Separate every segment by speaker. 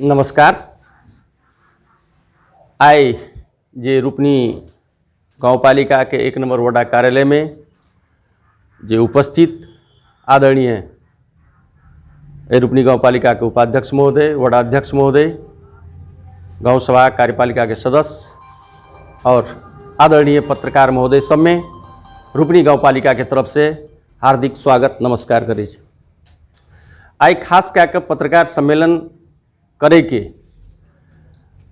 Speaker 1: नमस्कार। आइ जे रूपनी गाउँपालिका के 1 नंबर वडा कार्यालय में जे उपस्थित आदरणीय रूपनी गाउँपालिका के उपाध्यक्ष महोदय, वडा अध्यक्ष महोदय, गाउँ सभा कार्यपालिका के सदस्य और आदरणीय पत्रकार महोदय सब में रूपनी गाउँपालिका के तरफ से हार्दिक स्वागत नमस्कार करे। आई खास क्या के पत्रकार सम्मेलन करे के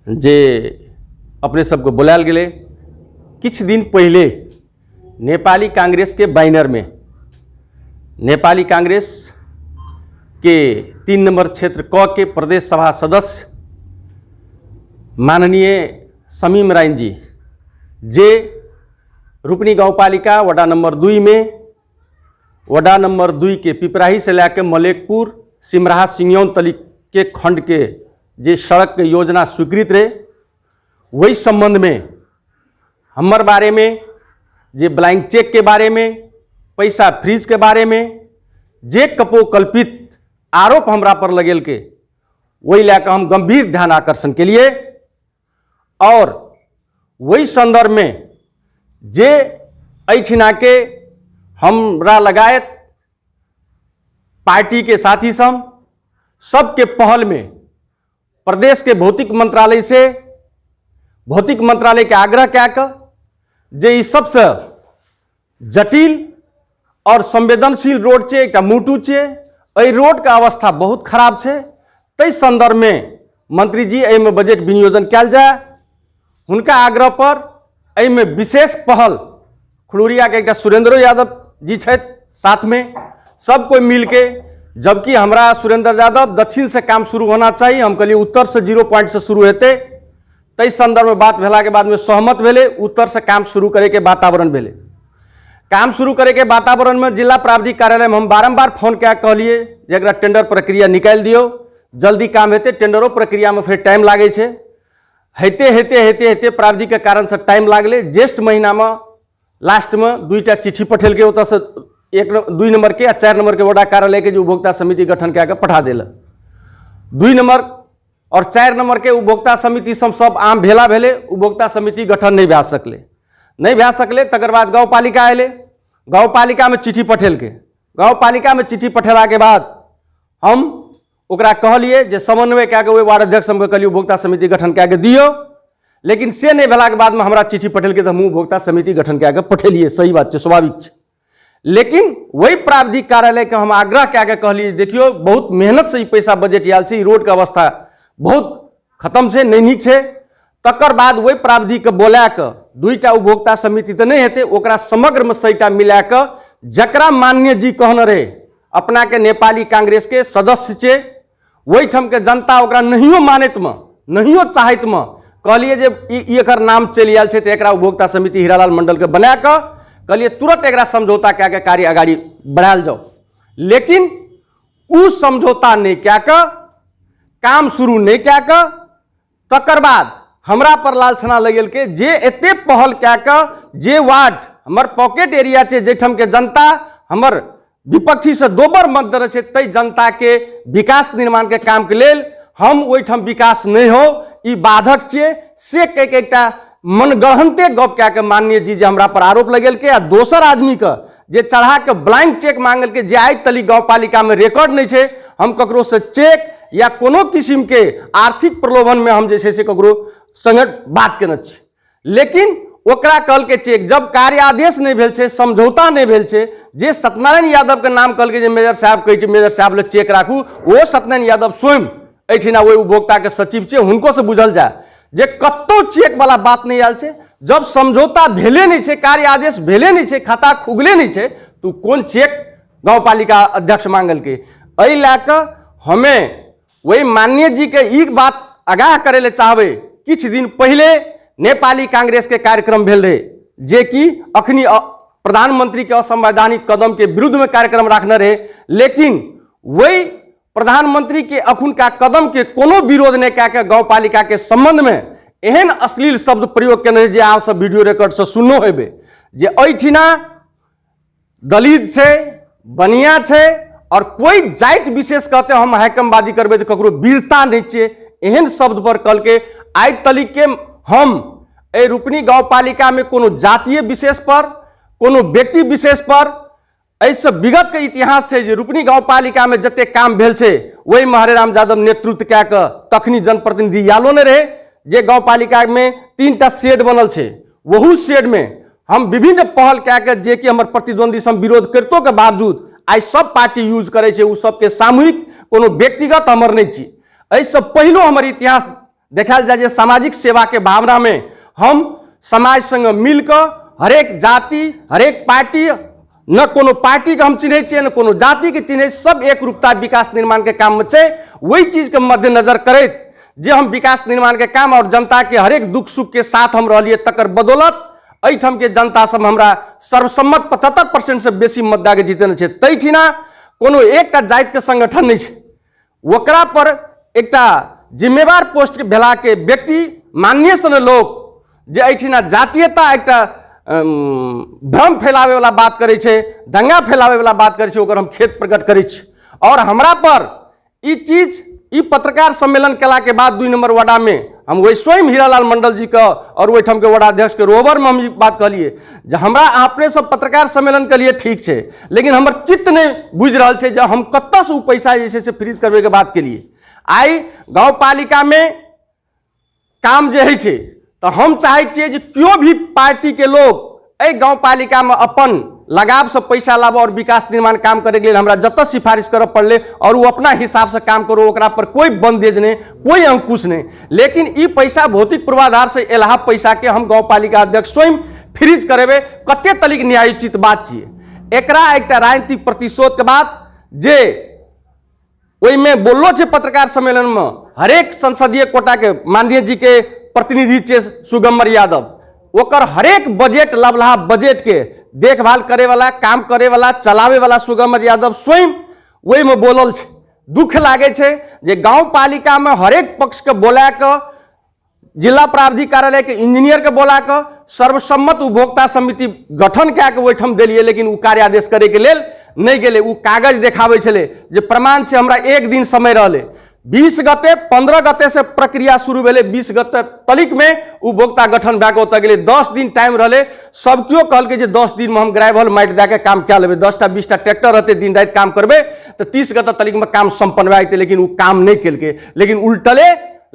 Speaker 1: जे अपने सबको बुलायल गेले। किछ दिन पहले नेपाली कांग्रेस के बैनर में नेपाली कांग्रेस के 3 नंबर क्षेत्र क के प्रदेश सभा सदस्य माननीय समीम राइन जी जे रूपनी गाउँपालिका वडा नंबर 2 में वडा नंबर 2 के पिपराही से लेकर मलेकपुर सिमराहा सिंगयौन तली के खंड के जे सड़क के योजना स्वीकृत रहे, वही संबंध में हमर बारे में जे ब्लैंक चेक के बारे में, पैसा फ्रीज के बारे में जे कपोकल्पित आरोप हमरा पर लगेल के वही लेकर हम गंभीर ध्यान आकर्षण के लिए और वही संदर्भ में जे ऐठिना के हमरा लगायत पार्टी के साथी सबके पहल में प्रदेश के भौतिक मंत्रालय के आग्रह क्या जे ई सबसे जटिल और संवेदनशील रोड छे, एक मूटू छे, एहि रोड का अवस्था बहुत खराब छे। तै संदर्भ में मंत्री जी एहि में बजट विनियोजन कैल जाए। हुनका आग्रह पर एहि में विशेष पहल खड़ूरिया के एक सुरेंद्र यादव जी छथि साथ में, सब कोई मिल के, जबकि हमरा सुरेंद्र यादव दक्षिण से काम शुरू होना चाहिए, हम कहलिए उत्तर से 0 पॉइंट से शुरू हेते। तै संदर्भ में बात भेला के बाद में सहमत भेले, उत्तर से काम शुरू करे के वातावरण भेले। काम शुरू करे के वातावरण में जिला प्राविधिक कार्यालय में हम बारंबार फोन क्या कहलिए जे एकरा टेंडर प्रक्रिया निकाल दियो, जल्दी काम हेते। टेंडरों प्रक्रिया में फिर टाइम लागे छे, हेते हेते हेते हेते प्राविधिक के कारण से टाइम लागले। ज्येष्ठ महीना में लास्ट में 2टा चिट्ठी पठेल के उतर से 2 नंबर के 4 नंबर के वडा कार्यालय के जो उपभोक्ता समिति गठन क्या पठा दिल। 2 नंबर और 4 नंबर के उपभोक्ता समिति सब आम भेला भेले, उपभोक्ता समिति गठन नहीं भे सकले। तकर बाद गाउँपालिका आए, गाउँपालिका में चिट्ठी पठेल के, गाउँपालिका में चिट्ठी पठेला के बाद हम ओकरा कहलिए जे समन्वय क्या के वार्ड अध्यक्ष हम कहलिए उपभोक्ता समिति गठन क्या के दियो, लेकिन से नहीं भेला के बाद में हमरा चिट्ठी पठेल के तो हम उपभोक्ता समिति गठन क्या के पठेलिए। सही बात है, स्वाभाविक है। लेकिन वही प्राविधिक कार्यालय के हम आग्रह क्या के कहलिए देखियो बहुत मेहनत से पैसा बजट आयल से, रोड के अवस्था बहुत खत्म से नहीं नीक से। तकर बाद वही प्राविधिक के बोला के 2टा उपभोक्ता समिति तो नहीं हेते, ओकरा समग्र में 6टा मिला के जकरा माननीय जी कहने रहे अपना के नेपाली कांग्रेस के सदस्य छे, वही ठम के जनता ओकरा नहियो मानत में नहियो चाहत में कहलिए जे एकर नाम चलि आयल छे, तो एकरा उपभोक्ता समिति हीरालाल मंडल के बना के कहलिए तुरंत एकरा समझौता क्या के कार्य आगाड़ी बढ़ायल जाओ। लेकिन उ समझौता नहीं क्या के, काम शुरू नहीं क्या के, तकर बाद हमरा पर लालछना लगेल के जे एते पहल क्या के जे वार्ड हमर पॉकेट एरिया छे, जेठम के जनता हमर विपक्षी से दोबर मत दर छे, तै जनता के विकास निर्माण के काम के लेल हम ओइठम विकास नहीं हो, ई बाधक छे से कह के एकटा मनगढ़ंते गप क्या के माननीय जी जे हमरा पर आरोप लगेल के। आ दोसर आदमी के जे चढ़ा के ब्लैंक चेक मांगल के जे आज तली गाउँपालिका में रिकॉर्ड नहीं छे, हम ककरो से चेक या कोनो किस्म के आर्थिक प्रलोभन में हम जैसे से ककरो संगे बात केने छी। लेकिन ओकरा कहल के चेक जब कार्य आदेश नहीं भेल छे, समझौता नहीं भेल छे, जे सत्यनारायण यादव के नाम कहल के जे मेजर साहब कहे छे मेजर साहब ले चेक राखू, वो सत्यनारायण यादव स्वयं ऐठिना वही उपभोक्ता के सचिव छे, हुनको से बुझल जाए जे कत्तो चेक वाला बात नहीं आयल छे। जब समझौता भेले नहीं छे, कार्य आदेश भेले नहीं छे, खाता खुगले नहीं छे, तो कौन चेक गाउँपालिका अध्यक्ष मांगल के। एहि लाके हमें वही माननीय जी के एक बात आगाह करे ले चाहबे। किछ दिन पहले नेपाली कांग्रेस के कार्यक्रम भेल रहे, जे कि अखनी प्रधानमंत्री के असंवैधानिक कदम के विरुद्ध में कार्यक्रम रखने रहे, लेकिन वही प्रधानमंत्री के अखुन का कदम के कोनो विरोध नहीं क्या के गाउँपालिका के संबंध में एहन अश्लील शब्द प्रयोग केने जे आप सब वीडियो रिकॉर्ड से सुननो हेबे जे ऐठिना दलित छे, बनिया छे और कोई जाति विशेष कहते हम हैकमबाजी करबे तो ककरो वीरता नहीं छे, एहन शब्द पर कल के आई तलिक के हम ए रूपनी गांव पालिका में कोनो जातीय विशेष पर कोनो व्यक्ति विशेष पर ऐसे विगत के इतिहास है रूपनी गांव पालिका में जते काम भेल छे वही हरेराम यादव नेतृत्व क्या तखनी जनप्रतिनिधि यालो ने रहे जे गांव पालिका में 3टा शेड बनल छे वहू शेड में हम विभिन्न पहल क्या के जे कि हमर प्रतिद्वंदी सम विरोध करतो के बावजूद आई सब पार्टी यूज करे छे उ सब के सामूहिक कोनो व्यक्तिगत हमर नहीं छी ऐसे पहलो हमर इतिहास देखाल जाए सामाजिक सेवा के भावना में हम समाज संग मिलकर हरेक जाति हरेक पार्टी न कोनो पार्टी के हम चिन्हे छे न कोनो जाति के चिन्हे सब एक रूपता विकास निर्माण के काम में छे वही चीज के मद्देनजर करैत जे हम विकास निर्माण के काम और जनता के हरेक दुख सुख के साथ हम रहलिए तकर बदौलत एहिठाम के जनता सब हमरा सर्वसम्मत 75% से बेसी मतदान के जीतने छे तैठिना कोनो एकटा जाति के संगठन नहीं छे ओकरा पर एकटा जिम्मेवार पोस्ट के भेला के व्यक्ति माननीय सन लोग जे एहिठिना जातीयता एकटा भ्रम फैलावे वाला बात करे छे दंगा फैलावे वाला बात करे छे ओकर हम खेद प्रकट करे छी और हमरा पर ई चीज ई पत्रकार सम्मेलन केला के बाद 2 नंबर वार्डा में हम वही स्वयं हीरालाल मंडल जी का और वही के वार्ड अध्यक्ष के रोबर में हम ई बात कहलिए जे हमरा अपने सब पत्रकार सम्मेलन के लिए ठीक छे लेकिन हमर चित्त नहीं बुझ रहा छे जे हम कत्ता से उ पैसा जैसे से फ्रीज करबे के बात के लिए आई गांव पालिका में काम जे है छे तो हम चाहे छिए जे क्यों भी पार्टी के लोग ए गांव पालिका में अपन लगाव से पैसा लाबो और विकास निर्माण काम करे के लिए हमरा जत सिफारिश करब पड़ले और वो अपना हिसाब से काम करो ओकरा पर कोई बंदेज नहीं कोई अंकुश नहीं लेकिन ई पैसा भौतिक पूर्वाधार से एलाहा पैसा के हम गांव पालिका अध्यक्ष स्वयं फ्रीज करेबे कते तलिक न्यायोचित बात छिए एकरा एकटा राजनीतिक प्रतिशोध के बाद जे वही में बोलो छे पत्रकार सम्मेलन में हरेक संसदीय कोटा के माननीय जी के प्रतिनिधि छे सुगम्बर यादव ओकर हरेक बजट लबलहा बजट के देखभाल करे वाला काम करे वाला चलावे वाला सुगम्बर यादव स्वयं वही में बोलल छे दुख लागे छे जे गांव पालिका में हरेक पक्ष के बोला के जिला प्रावधिक कार्यालय के इंजीनियर के बोला के सर्वसम्मत उपभोक्ता समिति गठन क्या के ओहिठाम दिलिए लेकिन उ कार्यादेश करे के लेल नहीं गेले उ कागज देखावे छले जे प्रमाण से हमरा एक दिन समय रहले 20 गते 15 गते से प्रक्रिया शुरू भेले 20 गते तलिक में उपभोक्ता गठन भए के ओतऽ गेले 10 दिन टाइम रहले सब केओ कहलकै जे 10 दिन में हम ग्रेवल माटि दे के काम क्या लेबे 10टा 20टा ट्रैक्टर रहते दिन रात काम करबे तो 30 गते तलिक में काम संपन्न भए जेतै लेकिन उ काम नहीं केलकै लेकिन उल्टले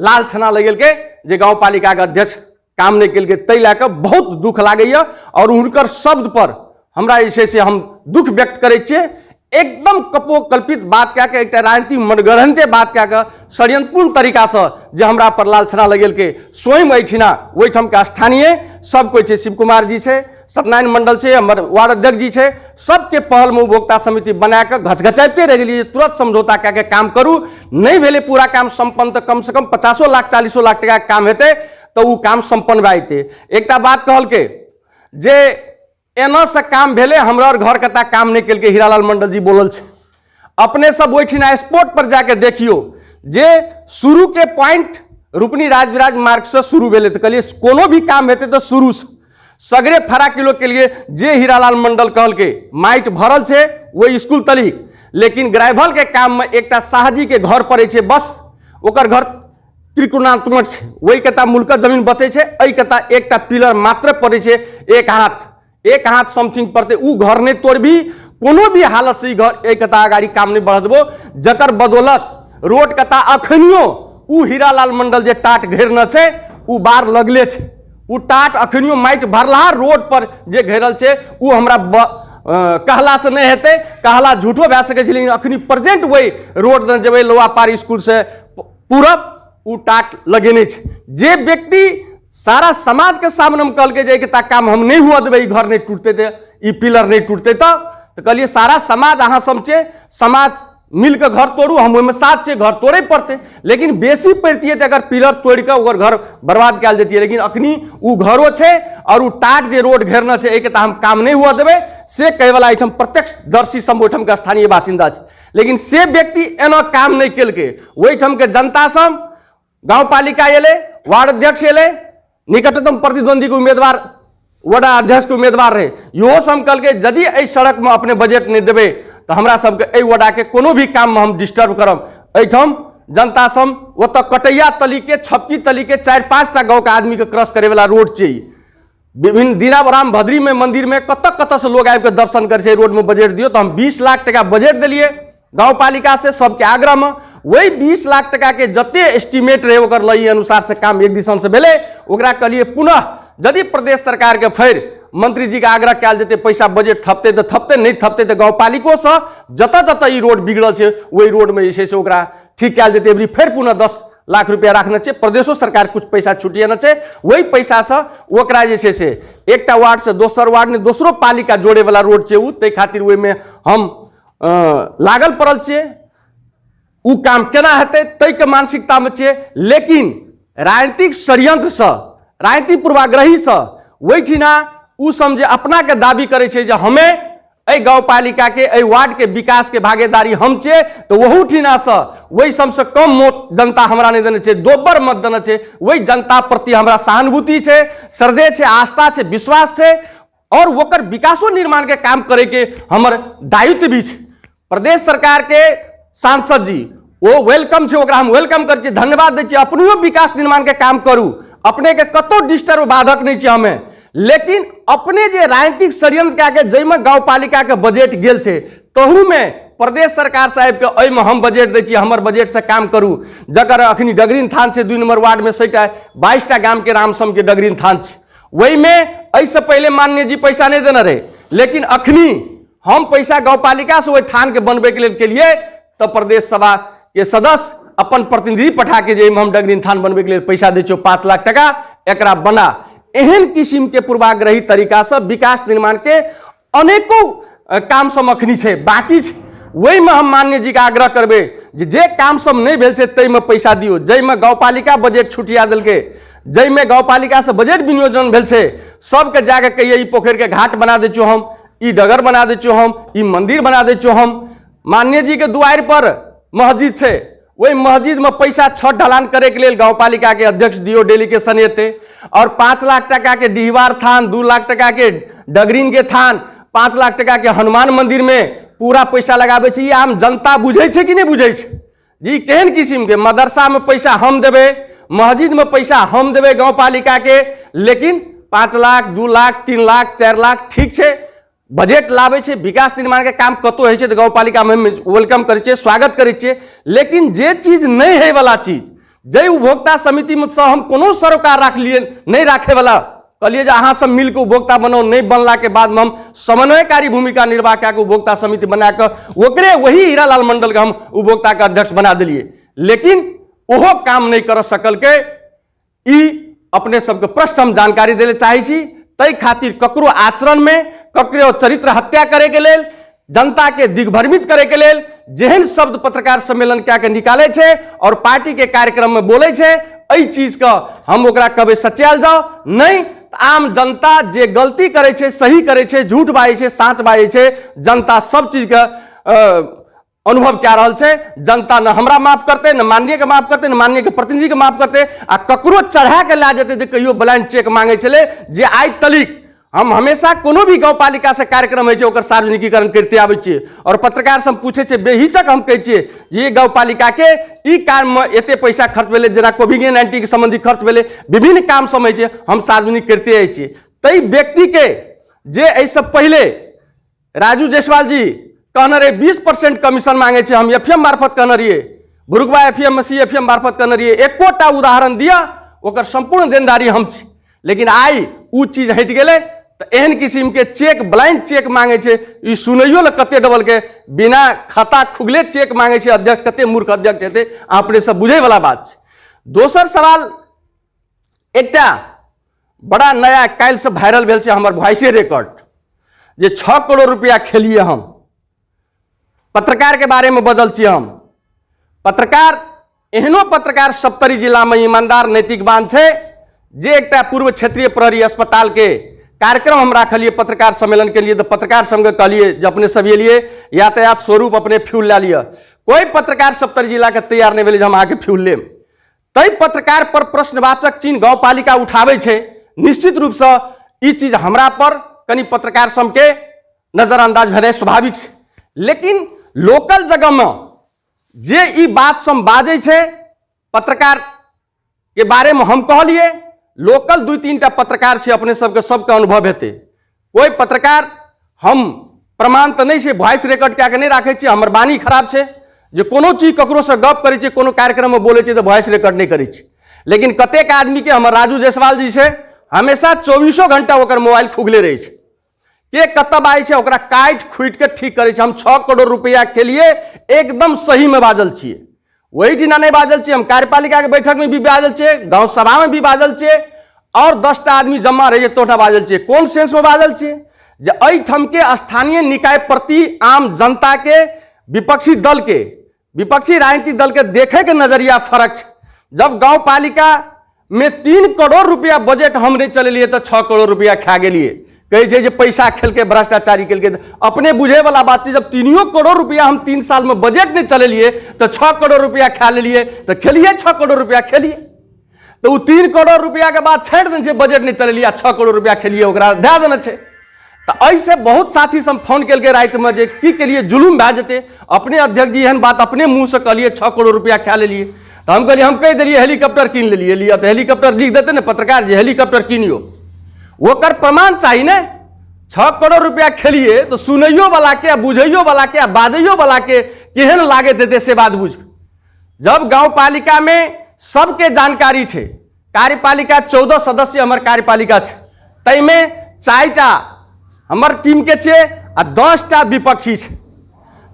Speaker 1: लाल छना लगेलकै जे गांव पालिका के अध्यक्ष काम नहीं केलकै तै लए के बहुत दुख लागैया और उनकर शब्द पर हमरा जे छै से हम दुख व्यक्त करै छियै एकदम कपोकल्पित बात क्या के एक राजनीतिक मनगढ़ंते बात क्या के षड्यंत्रपूर्ण तरीका से जे हमरा पर लालछना लगेल के स्वयं एठिना ओहिठाम के स्थानीय सब कोई छे शिव कुमार जी छे सत्यनारायण मंडल छे हमर वार्ड अध्यक्ष जी छे सबके पहल में उपभोक्ता समिति बना के घचघचाते रह गेलिए तुरंत समझौता क्या के काम करू नहीं भेले पूरा काम संपन्न तो कम से कम 50 लाख 40 लाख टका के काम हेते तो वो काम संपन्न भए जेते एकटा बात कहल के जे एना से काम भेले हमरा और घर कता काम नहीं केलके हीरालाल मंडल जी बोलल छे अपने सब ओहिठिना स्पॉट पर जाके देखियो जे शुरू के पॉइंट रूपनी राजविराज मार्ग से शुरू भेले तो कहलिए कोनो भी काम हेते तो शुरू से सगरे फरा किलो के लिए जे हीरालाल मंडल कहल के माइट भरल छे वो स्कूल तली लेकिन ग्राइवल के काम में एकटा शाहजी के घर पड़े छे बस ओकर घर त्रिकोणात्मक छे वही कता मुल्क जमीन बचे छे एहि कता एकटा पिलर मात्र पड़े छे एक हाथ समथिंग पड़ते उ घर नहीं तोड़बी कोनो भी हालत से घर एक कता आगाड़ी काम नहीं बढ़ देबो जकर बदौलत रोड कता अखनियो उ हीरालाल मंडल जे टाट घेरना छे उ बार लगले छे उ टाट अखनियो माइट भरला रोड पर जे घेरल छे उ हमरा कहला से नहीं हेते कहला झूठो भए सके छै लेकिन अखनी प्रेजेंट वही रोड दन जेबै लोहा पार स्कूल से पूरब उ टाट लगेने छे जे व्यक्ति सारा समाज के सामने हम कल के जाए काम हम नहीं हुआ देवे घर नहीं टूटते थे ई पिलर नहीं टूटते तो कहलिए सारा समाज अहाँ समझे समाज मिलकर घर तोड़ू हम ओहिमे साथ छे घर तोड़े पड़ते लेकिन बेसी पड़ती अगर पिलर तोड़ के ओकर घर बर्बाद कल जाती लेकिन अखनी उ घरो छे और उ टाट जे रोड घेरना छे एक हम काम नहीं हुआ देवे से कहे वाला एठम प्रत्यक्षदर्शी सब ओठम के स्थानीय बासिंदा छे लेकिन से व्यक्ति एना काम नहीं केलके ओहिठम के जनता सब गांव पालिका एले वार्ड अध्यक्ष एले निकटतम प्रतिद्वंदी के उम्मीदवार वार्ड अध्यक्ष के उम्मीदवार रहे इहो सब कल के यदि एहि सड़क में अपने बजट नहीं देवे तो हमरा सबके एहि वार्डा के कोनो भी काम में हम डिस्टर्ब करब एठम जनता सम वो तो कटैया तली के छपकी तली के 4-5 टा गाँव के आदमी के क्रॉस करे वाला रोड चाहिए। विभिन्न दीनाराम भद्री में मंदिर में कत से लोग आके दर्शन करे रोड में बजट दियो, तो हम 20 लाख टका बजट दिलिए गाँव पालिका से सबके आग्रह में। वही 20 लाख टका के जते एस्टिमेट रहे ओकर लई अनुसार से काम 1 दिसंबर से भेले, ओकरा कलिए पुनः यदि प्रदेश सरकार के फिर मंत्री जी के आग्रह कल जेते पैसा बजट थपते तो थपते, नहीं थपते तो गाँव पालिको से जत ई रोड बिगड़ल है वही रोड में जे से ओकरा ठीक कल जेते। एवरी फिर पुनः 10 लाख रुपया रखना चाहिए, प्रदेशो सरकार कुछ पैसा छुटियाना चाहिए। वही पैसा से ओकरा जे से एकटा वार्ड से दोसर वार्ड ने दोसरो पालिका जोड़े वाला रोड चाहिए, ते खातिर ओहि में हम लागल पड़ल छे। उ काम केना हेतै तै के मानसिकता में छे, लेकिन राजनीतिक षड्यंत्र से, राजनीतिक पूर्वाग्रही से वही ठिना उ समझे अपना के दावी करे छे जे हमें ऐ गाँव पालिका के ऐ वार्ड के विकास के भागीदारी हम छे, तो वहू ठिना से वही सबसे कम मत जनता हमरा नहीं देने छे, दोबर मत देने छे। वही जनता प्रति हमरा सहानुभूति छे, श्रद्धे छे, आस्था छे, विश्वास छे और वोकर विकासो निर्माण के काम करे के हमर दायित्व भी छे। प्रदेश सरकार के सांसद जी वो वेलकम छे, ओकरा हम वेलकम कर धन्यवाद दै छी। अपनो विकास निर्माण के काम करू, अपने के कतो डिस्टर्ब बाधक नहीं छे हमें, लेकिन अपने जे राजनीतिक षड्यंत्र के जैमे गाँव पालिका के बजट गेल छे तहू में प्रदेश सरकार साहब के अय में हम बजट दै छी, हमर बजट से काम करू। जकर अखनी डगरीन थान से 2 नंबर वार्ड में 22 टा गांव के रामसम के डगरीन थान छे, वही में ऐसे पहले माननीय जी पैसा नहीं देना रहे, लेकिन अखनी हम पैसा गाँव पालिका से वही थान के बनबे के लिए तो प्रदेश सभा के सदस्य अपन प्रतिनिधि पठा के जे हम डगरीन थान बनबे के लिए पैसा दे छो 5 लाख टका एकरा बना। एहन किस्म के पूर्वाग्रही तरीका से विकास निर्माण के अनेकों काम सब अखनी छे बाकी छे, वही में हम माननीय जी का आग्रह करबे जे काम सब नहीं भेल छे तै में पैसा दियो। जै में गाँव पालिका बजट छुटिया देलके, जै में गाँव पालिका से बजट विनियोजन भेल छे, सबके जाके कहिए ई पोखर के घाट बना दे छो हम, ई डगर बना दे छो हम, ई मंदिर बना दे छो हम। माननीय जी के द्वार पर मस्जिद छे, वही मस्जिद में पैसा छत ढलान करे के लिए गाँव पालिका के अध्यक्ष दियो डेलीगेशन एते, और 5 लाख टका के डिहवार थान, 2 लाख टका के डगरीन के थान, 5 लाख टका के हनुमान मंदिर में पूरा पैसा लगाबे छी। आम जनता बुझे छे कि नहीं बुझे छे जी? केहन किस्म के मदरसा में पैसा हम देबे, मस्जिद में पैसा हम देबे गाँव पालिका के, लेकिन 5 लाख 2 लाख 3 लाख 4 लाख ठीक छे बजट लावे छे, विकास निर्माण के काम कतो है तो गाँव पालिका में वेलकम करे छे, स्वागत करे छे। लेकिन जे चीज नहीं है वाला चीज जय उपभोक्ता समिति में हम कोनो सरोकार राख लिए नहीं राखे वाला, कहलिए अहाँ सब मिलकर उपभोक्ता बनाओ, नहीं बनला के बाद में हम समन्वयकारी भूमिका निर्वाह कर उपभोक्ता समिति बनाकर ओकरे वही हीरालाल मंडल के हम उपभोक्ता का अध्यक्ष बना दिलिए, लेकिन ओहो काम नहीं कर सकल के। ई अपने सबके प्रश्न हम जानकारी देले चाहे छी, तै खातिर ककरो आचरण में, ककरो चरित्र हत्या करे के लेल, जनता के दिग्भ्रमित करे के लेल जेहन शब्द पत्रकार सम्मेलन क्या के निकाले छे और पार्टी के कार्यक्रम में बोले छे, एहि चीज का हम ओकरा कबे सचायल जाओ नहीं। आम जनता जे गलती करे छे, सही करे छे, झूठ बाजे छे, साँच बाजे छे, जनता सब चीज का अनुभव क्या रहल छे। जनता न हमरा माफ करते, न माननीय के माफ करते, न माननीय के प्रतिनिधि के माफ करते, आ ककरो चढ़ा के ला जेते कहियो ब्लैंक चेक मांगे छले जे आइ तलिक हम हमेशा कोनो भी गाँव पालिका से कार्यक्रम है ओकर सार्वजनिकीकरण करते आबै छियै, और पत्रकार से हम पूछे छे बेहिचक हम कहै छियै जे गाँव पालिका के ई काम में एते पैसा खर्च भेले, जेना कोविड-19 के संबंधी खर्च भेले, विभिन्न काम सब है हम सार्वजनिक करते आइ छियै। तै व्यक्ति के जे ऐसे पहले राजू जायसवाल जी कहने रहे 20% कमीशन मांगे छे, हम एफएम मार्फत कहने रहिए, भुरुकबा एफएम में एफएम मार्फत कहने रहिए, एकोटा उदाहरण दिया ओकर संपूर्ण देनदारी हम छी। लेकिन आई उ चीज हट गेले तो एहन किस्म के चेक, ब्लाइंड चेक मांगे छे, ई सुनैयो ल कते डबल के बिना खाता खुगले चेक मांगे छे अध्यक्ष, कते मूर्ख अध्यक्ष हेते आपने सब बुझे वाला बात छे। दोसर सवाल एकटा बड़ा नया काल से वायरल भेल छे हमर वॉइस रिकॉर्ड, जे 6 करोड़ रुपया खेलिए हम पत्रकार के बारे में बजल छी। हम पत्रकार एहनो पत्रकार सप्तरी जिला में ईमानदार नैतिकवान छे, जे एकटा पूर्व क्षेत्रीय प्रहरी अस्पताल के कार्यक्रम हम राखलिए पत्रकार सम्मेलन के लिए, तो पत्रकार संग कहलिए जे अपने सब लिए यातायात स्वरूप अपने फ्यूल ला लिया। कोई पत्रकार सप्तरी जिला के तैयार नहीं भेले जे हम आके फ्यूल लेम। तै पत्रकार पर प्रश्नवाचक चिन्ह गाँव पालिका उठावे छे, निश्चित रूप से ई चीज हमरा पर कनी पत्रकार सब के नजरअंदाज भेनाइ स्वाभाविक छे। लेकिन लोकल जगह में जे ई बात सब बाजे छे पत्रकार के बारे में हम कहलिए लोकल 2-3टा पत्रकार छे अपने सबके अनुभव हेते। कोई पत्रकार हम प्रमाण तो नहीं छे वॉइस रिकॉर्ड क्या के नहीं राखे छे, हमर बानी खराब छे जे कोनो चीज ककरो से गप करे छे कोनो कार्यक्रम में बोले छे तो वॉइस रिकॉर्ड नहीं करे छे। लेकिन कतेक आदमी के हमर राजू जायसवाल जी छे हमेशा 24 घंटा ओकर मोबाइल खुगले रहे छे के कतब आए छे ओकरा काट खुट के ठीक करे छे। हम 6 करोड़ रुपया के लिए एकदम सही में बाजल छिए, वही ठिना नहीं बाजल छिए, हम कार्यपालिका के बैठक में भी बाजल छिए, गांव सभा में भी बाजल छिए और 10टा आदमी जमा रहे तोटा बाजल छिए। कौन सेंस में बाजल छिए जे एहिठाम के स्थानीय निकाय प्रति आम जनता के विपक्षी दल के विपक्षी राजनीतिक दल के देखे के नजरिया फर्क छे। जब गांव पालिका में 3 करोड़ रुपया बजट हम नहीं चलेलिए तो 6 करोड़ रुपया खा गेलिए, कहे जे पैसा खेल के भ्रष्टाचारी खेल के अपने बुझे वाला बात है। जब 3 करोड़ रुपया हम 3 साल में बजट नहीं चलेलिए तो 6 करोड़ रुपया खा लेलिए तो खेलिए 6 करोड़ रुपया खेलिए तो वो 3 करोड़ रुपया के बाद छाड़ देने बजट नहीं चलेलिए 6 करोड़ रुपया खेलिए ओकरा दे देने छे। तो ऐसे बहुत साथी से हम फोन के रात में जे की के लिए जुलूम भए जेते। अपने अध्यक्ष जी एहन बात अपने मुंह से कहलिए 6 करोड़ रुपया खा लेलिए तो हम कहलिए हम कह दिलिए हेलीकॉप्टर कीन लेलिए लिया तो हेलीकॉप्टर लिख देते ना पत्रकार जी हेलीकॉप्टर कीनियो ओकर प्रमाण चाहिए ना। 6 करोड़ रुपया खेलिए तो सुनैयो वाला के बुझैयो वाला के बाजैयो वाला के केहन लागे देते से बात बुझ। जब गांव पालिका में सबके जानकारी छे, कार्यपालिका 14 सदस्य हमर कार्यपालिका छे, तई में 4टा हमर टीम के छे आ 10टा विपक्षी छे।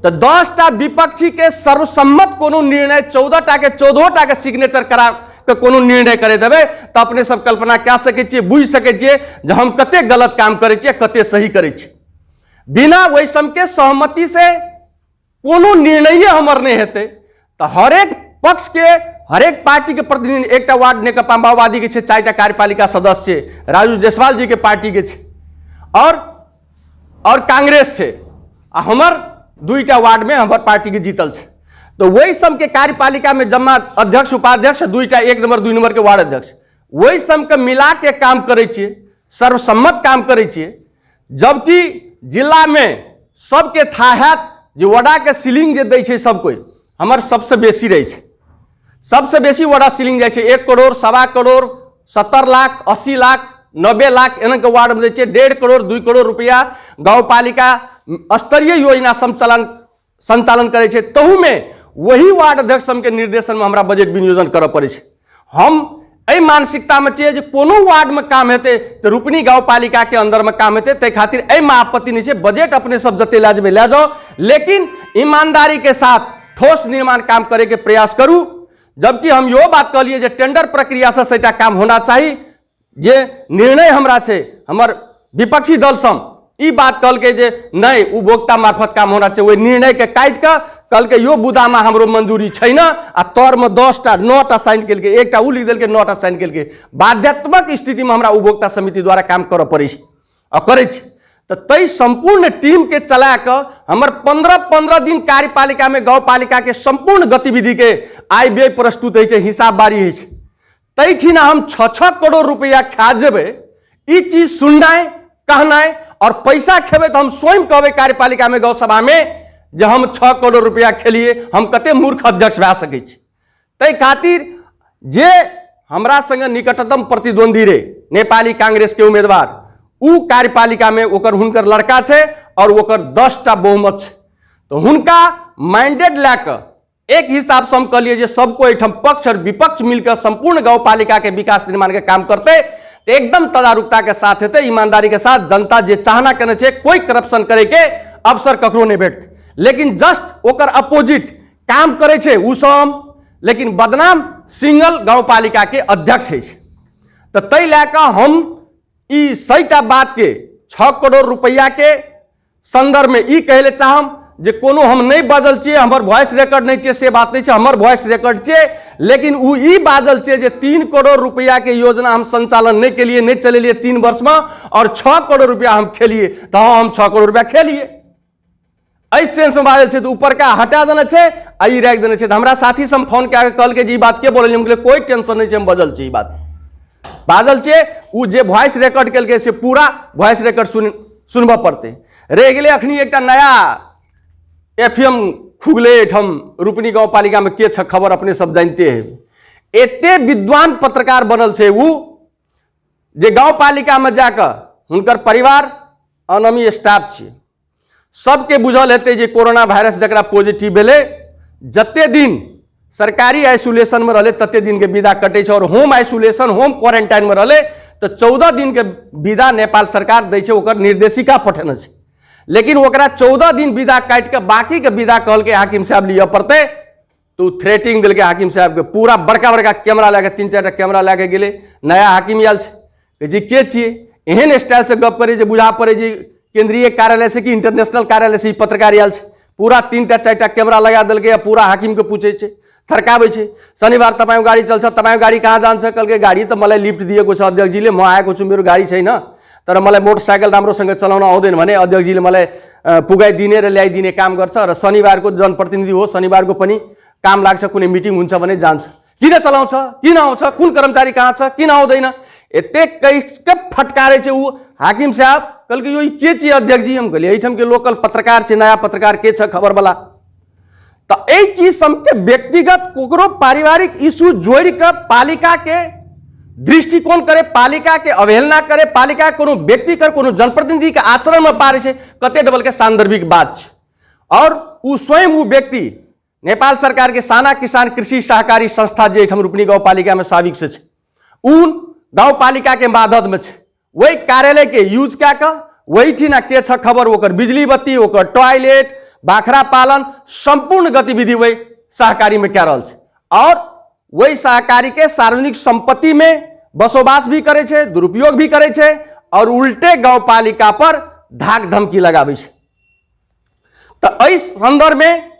Speaker 1: तो 10टा विपक्षी के सर्वसम्मत कोनो निर्णय 14टा के 14टा के सिग्नेचर करा के कोनो निर्णय करे देवे तो अपने सब कल्पना क्या सके छिए बुझ सके छिए जे हम कते गलत काम करे छिए कते सही करे छिए। बिना वैषम के सहमति से कोनो निर्णय हमर नहीं हेते तो हर एक पक्ष के हर एक पार्टी के प्रतिनिधि एकटा वार्ड नेकपा माओवादी के छे 4टा कार्यपालिका सदस्य राजू जायसवाल जी के पार्टी के छे और कांग्रेस छे आ हमर 2टा वार्ड में हमर पार्टी के जीतल छे। तो वही सम के कार्यपालिका में जमा अध्यक्ष उपाध्यक्ष 2टा 1 नंबर 2 नंबर के वार्ड अध्यक्ष वही सम के मिला के काम करे छिए, सर्वसम्मत काम करे छिए। जबकि जिला में सबके था हैत जे वडा के सीलिंग जे दै छे सब कोई हमर सबसे बेसी रहे छे, सबसे बेसी वडा सीलिंग जाए छे 1 करोड़ 1.25 करोड़ 70 लाख 80 लाख 90 लाख एन के वार्ड में दै छे 1.5 करोड़ 2 करोड़ रुपया गांव पालिका स्तरीय योजना संचालन करे छे। तहु में वही वार्ड अध्यक्ष के निर्देशन में हमरा बजट विनियोजन करऽ पड़े छे। हम एहि मानसिकता में छिए जे कोनो वार्ड में काम हेते तो रूपनी गांव पालिका के अंदर में काम हेते ते खातिर एहि में आपत्ति नहीं छे। बजट अपने सब जते ला जेबे ले जाओ लेकिन ईमानदारी के साथ ठोस निर्माण काम करे के प्रयास करू। जबकि हम यो बात कहलिए जे टेंडर प्रक्रिया से सेटा काम होना चाहिए जे निर्णय हमरा छे हमर विपक्षी दल सम ई बात कल के जे नहीं उपभोक्ता मार्फत काम होना चाहिए वही निर्णय के काट के कल के यो बुदामा हमरो मंजूरी छै ना आ तौर में 10टा 9टा साइन केल के एकटा उ लिख देल के 9टा साइन केल के बाध्यात्मक स्थिति में हमरा उपभोक्ता समिति द्वारा काम करऽ पड़े छै आ करे छै। तो तई संपूर्ण टीम के चला के हमर 15 दिन कार्यपालिका में गांव पालिका के संपूर्ण गतिविधि के आय व्यय प्रस्तुत है छे, हिसाब बारी है छे। तई ठिना हम 6 करोड़ रुपया खा जेबे ई चीज सुननाय कहनाय और पैसा खेबे तो हम स्वयं कहबे कार्यपालिका में गांव सभा में जे हम 6 करोड़ रुपया खेलिए हम कते मूर्ख अध्यक्ष भए सकै छी। तई खातिर जे हमरा संगे निकटतम प्रतिद्वंदी रे नेपाली कांग्रेस के उम्मीदवार उ कार्यपालिका में ओकर हुनकर लड़का छे और ओकर 10टा बहुमत छे। तो हुनका मैंडेट लेकर एक हिसाब से हम कहलिए जे सबको एठम पक्ष और विपक्ष मिलकर संपूर्ण गांव पालिका के विकास निर्माण के काम करते तो एकदम तदारुकता के साथ हेते, ईमानदारी के साथ जनता जे चाहना करने छे कोई करप्शन करे के अवसर ककरो नहीं भेटते। लेकिन जस्ट ओकर अपोजिट काम करे छे उ सब लेकिन बदनाम सिंगल गांव पालिका के अध्यक्ष है। तो तै लेकर हम ई सहीटा बात के 6 करोड़ रुपया के संदर्भ में ई कहले चाहम जे कोनो हम नहीं बाजल छिए हमर वॉइस रिकॉर्ड नहीं छे से बात नहीं छे, हमर वॉइस रिकॉर्ड छे लेकिन उ ई बाजल छे जे 3 करोड़ रुपया के योजना हम संचालन नहीं के लिए नहीं चलेलिए 3 वर्ष में और 6 करोड़ रुपया हम खेलिए तो हम 6 करोड़ रुपया खेलिए ऐसे सेंस में बाजल छे तो ऊपर का हटा देने छे आ ई राख देने छे। तो हमरा साथी से हम फोन के कहल के जी बात के बोलल हम कहले कोई टेंशन नहीं छे हम बजल छी ई बात बाजल छे उ जे वॉइस रिकॉर्ड केल के से पूरा वॉइस रिकॉर्ड सुनबा पड़ते रह गेले। अखनी एकटा नया FM खुगले एठम रूपनी गाँव पालिका में के छ खबर अपने सब जानते हैं। एते विद्वान पत्रकार बनल छे वो जे गाँव पालिका में जाकर हुनकर परिवार अनमी स्टाफ छे सबके बुझल हेतै जे कोरोना वायरस जकरा पॉजिटिव भेले जते दिन सरकारी आइसोलेशन में रहले तते दिन के विदा कटे छे और होम आइसोलेशन होम क्वारंटाइन में रहले तो 14 दिन के विदा नेपाल सरकार दै छे ओकर निर्देशिका पठेने छे। लेकिन ओकरा 14 दिन विदा काट के बाकी के विदा कहल के हाकिम साहब लिया पड़ते तो थ्रेटिंग दिल के हाकिम साहब के पूरा बड़का बड़का कैमरा लगा 3-4 कैमरा लगा गेले। नया हाकिम आयल छे जी के छिए एहन स्टाइल से गप करे जे बुझा पड़े जी केंद्रीय कार्यालय से कि इंटरनेशनल कार्यालय से पत्रकार आयल छे। पूरा 3-4 कैमरा लगा दिल के पूरा हाकिम के पूछे छे थरकावे छे शनिवार तपाईँ गाड़ी चल्छ तपाईँ गाड़ी कहाँ जान्छ कल के गाड़ी त मलाई लिफ्ट दिएको छ अध्यक्षजीले म आएको छु मेरो गाडी छैन तर मलाई मोटरसाइकल राम्रोसँग चलाउन आउँदैन भने अध्यक्षजीले मलाई पुगाइदिने र ल्याइदिने काम गर्छ र शनिबारको जनप्रतिनिधि हो शनिबारको पनि काम लाग्छ कुनै मिटिङ हुन्छ भने जान्छ किन चलाउँछ किन आउँछ कुन कर्मचारी कहाँ छ किन आउँदैन एते कैसके फटकारे छे उ हाकिम साहब कल के यो के छी अध्यक्षजी हम कहलिए एठम के लोकल पत्रकार छे नया पत्रकार के छ खबर वाला तो ए चीज सबके व्यक्तिगत कोकरो पारिवारिक इशू जोड़ के पालिका के दृष्टिकोण करे पालिका के अवहेलना करे पालिका कोनो व्यक्ति कर कोनो जनप्रतिनिधि के आचरण में पारे छे कते डबल के सांदर्भिक बात छे। और उ स्वयं उ व्यक्ति नेपाल सरकार के साना किसान कृषि सहकारी संस्था जे एठम रूपनी गाँव पालिका में साबिक से छे उन गाँव पालिका के मदद में छे वही कार्यालय के यूज क्या का वही ठिना के छ खबर ओकर बिजली बत्ती ओकर टॉयलेट बाखरा पालन संपूर्ण गतिविधि वही सहकारी में क्या रहल छे और वही सहकारी के सार्वजनिक संपत्ति में बसोबास भी करे छे दुरुपयोग भी करे छे और उल्टे गाँव पालिका पर धाक धमकी लगावे छे। तो इस संदर्भ में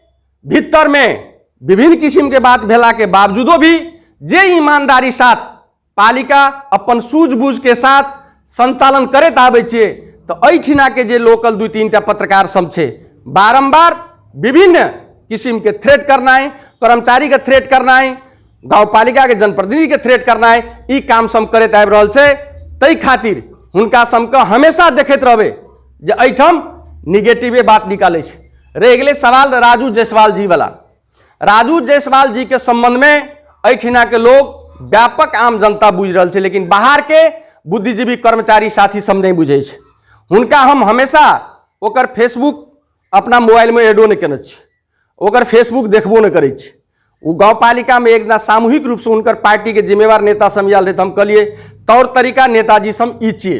Speaker 1: भीतर में विभिन्न किस्म के बात भेला के बावजूदो भी जे ईमानदारी साथ पालिका अपन सूझबूझ के साथ संचालन करैत आबै छे तो एहिठिना के जे लोकल 2-3टा पत्रकार सब छे बारंबार विभिन्न किस्म के थ्रेट करना है कर्मचारी के थ्रेट करना है गाँव पालिका के जनप्रतिनिधि के थ्रेट करना है ई काम सब करैत आबि रहल छे। तै खातिर हुनका सबके हमेशा देखैत रहबे जे एठम निगेटिवे बात निकाले छे। रह गेलै सवाल राजू जायसवाल जी वाला राजू जायसवाल जी के संबंध में एठिना के लोग व्यापक आम जनता बुझ रहल छे लेकिन बाहर के बुद्धिजीवी कर्मचारी साथी सब नहीं बुझे छे। हुनका हम हमेशा ओकर फेसबुक अपना मोबाइल में एडो नहीं केने छी ओकर फेसबुक देखबो नहीं करे छी। वो गाँव पालिका में एक ना सामूहिक रूप से उनकर पार्टी के जिम्मेवार नेता सब आयल रहे तो हम कहलिए तौर तरीका नेताजी सब ई छिए